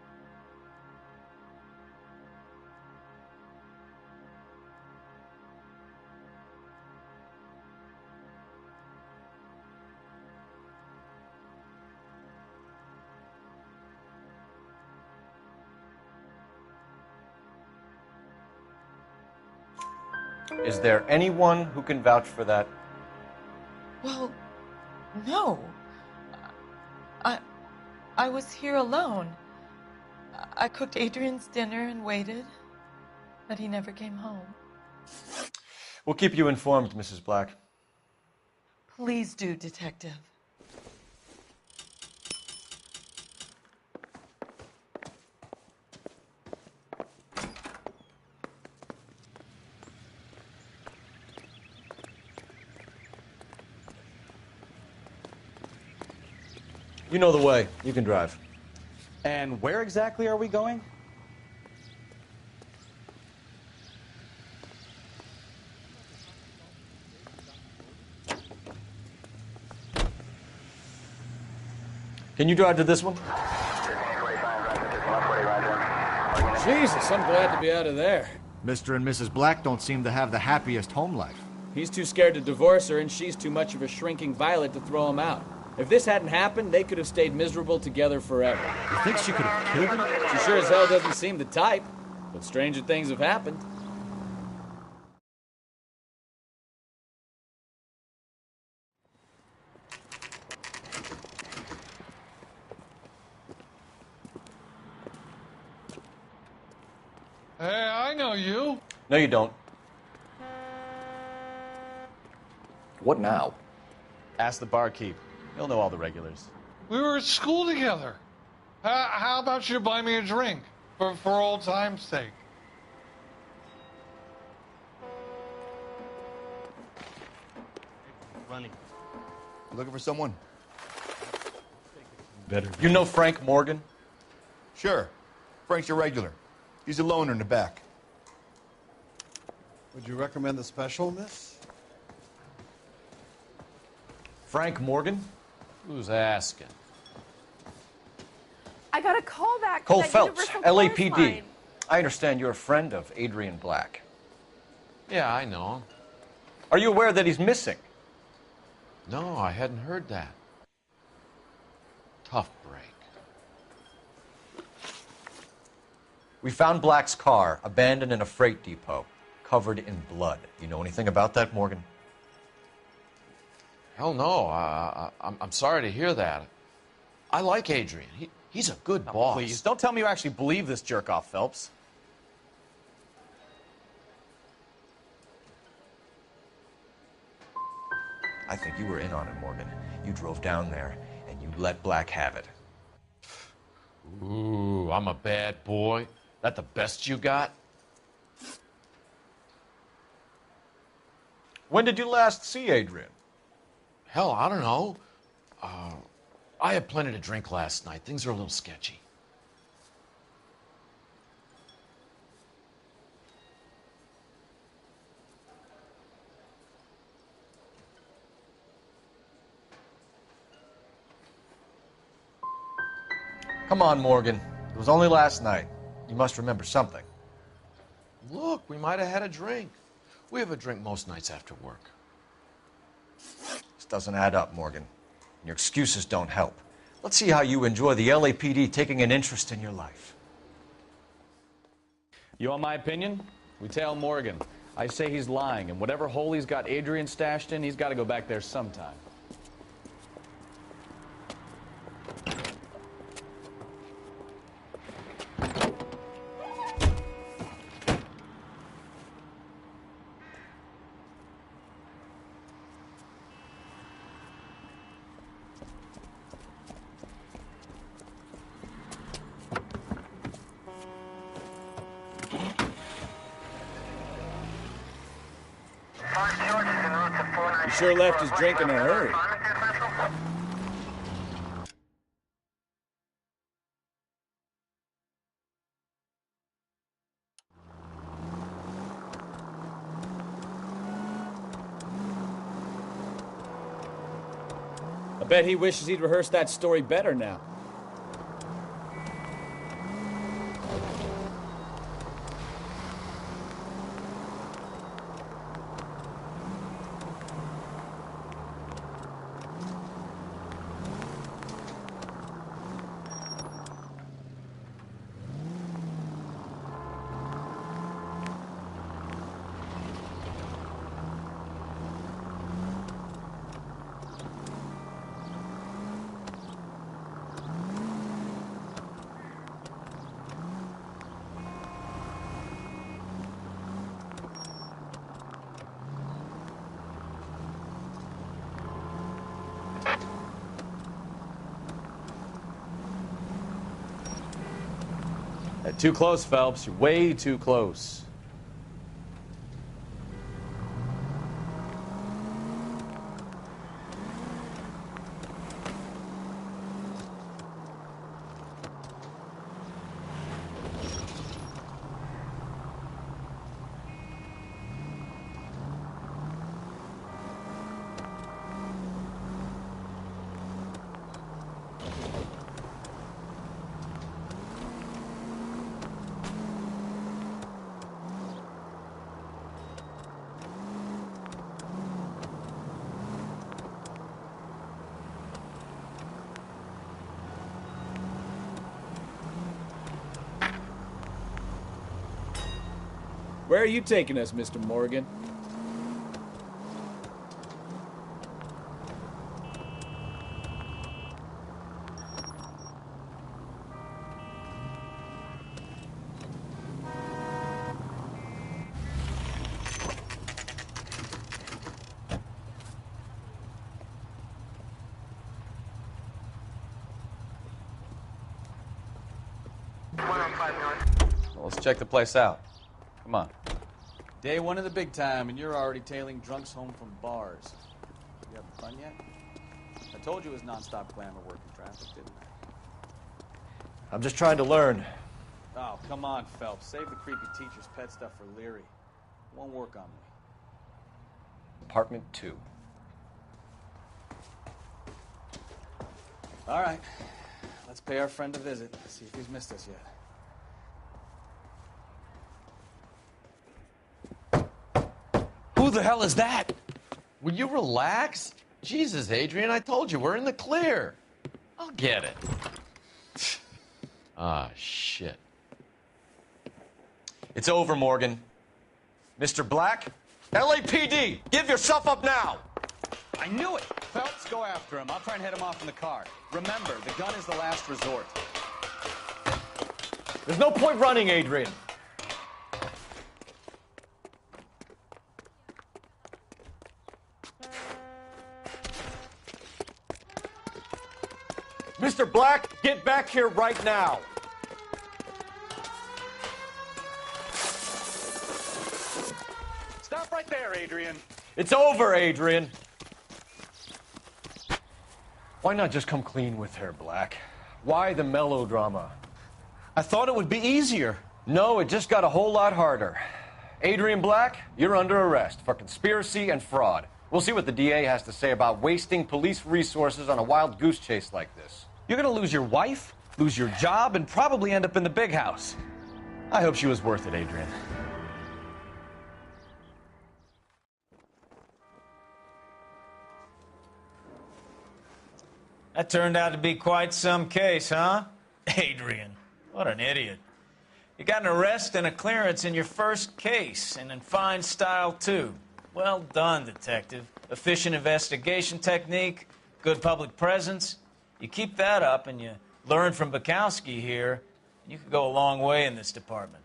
Is there anyone who can vouch for that? Well, no. I was here alone. I cooked Adrian's dinner and waited, but he never came home. We'll keep you informed, Mrs. Black. Please do, Detective. You know the way. You can drive. And where exactly are we going? Can you drive to this one? Jesus, I'm glad to be out of there. Mr. and Mrs. Black don't seem to have the happiest home life. He's too scared to divorce her, and she's too much of a shrinking violet to throw him out. If this hadn't happened, they could have stayed miserable together forever. You think she could have killed him? She sure as hell doesn't seem the type, but stranger things have happened. Hey, I know you. No, you don't. What now? Ask the barkeep. He'll know all the regulars. We were at school together. How about you buy me a drink for old time's sake? Running. You looking for someone? Better. You know Frank Morgan? Sure. Frank's your regular. He's a loner in the back. Would you recommend the special, miss? Frank Morgan? Who's asking? I got a call back. Cole from that Phelps, Universal Chorus LAPD. line. I understand you're a friend of Adrian Black. Yeah, I know him. Are you aware that he's missing? No, I hadn't heard that. Tough break. We found Black's car abandoned in a freight depot, covered in blood. You know anything about that, Morgan? Hell no. I'm sorry to hear that. I like Adrian. He's a good boss. Please, don't tell me you actually believe this jerk-off, Phelps. I think you were in on it, Morgan. You drove down there, and you let Black have it. Ooh, I'm a bad boy. That the best you got? When did you last see Adrian? Hell, I don't know. I had plenty to drink last night. Things are a little sketchy. Come on, Morgan. It was only last night. You must remember something. Look, we might have had a drink. We have a drink most nights after work. This doesn't add up, Morgan. Your excuses don't help. Let's see how you enjoy the LAPD taking an interest in your life. You want my opinion? We tail Morgan. I say he's lying, and whatever hole he's got Adrian stashed in, he's got to go back there sometime. He sure left his drink in a hurry. I bet he wishes he'd rehearsed that story better now. Too close, Phelps. You're way too close. Where are you taking us, Mr. Morgan? Well, let's check the place out. Come on. Day one of the big time, and you're already tailing drunks home from bars. You having fun yet? I told you it was nonstop glamour working traffic, didn't I? I'm just trying to learn. Oh, come on, Phelps. Save the creepy teacher's pet stuff for Leary. It won't work on me. Apartment 2. All right. Let's pay our friend a visit. See if he's missed us yet. Who the hell is that? Will you relax? Jesus, Adrian, I told you, we're in the clear. I'll get it. Ah, shit. It's over, Morgan. Mr. Black, LAPD, give yourself up now. I knew it! Phelps, go after him. I'll try and head him off in the car. Remember, the gun is the last resort. There's no point running, Adrian. Mr. Black, get back here right now. Stop right there, Adrian. It's over, Adrian. Why not just come clean with her, Black? Why the melodrama? I thought it would be easier. No, it just got a whole lot harder. Adrian Black, you're under arrest for conspiracy and fraud. We'll see what the DA has to say about wasting police resources on a wild goose chase like this. You're gonna lose your wife, lose your job, and probably end up in the big house. I hope she was worth it, Adrian. That turned out to be quite some case, huh? Adrian, what an idiot. You got an arrest and a clearance in your first case, and in fine style, too. Well done, detective. Efficient investigation technique, good public presence. You keep that up and you learn from Bukowski here, and you could go a long way in this department.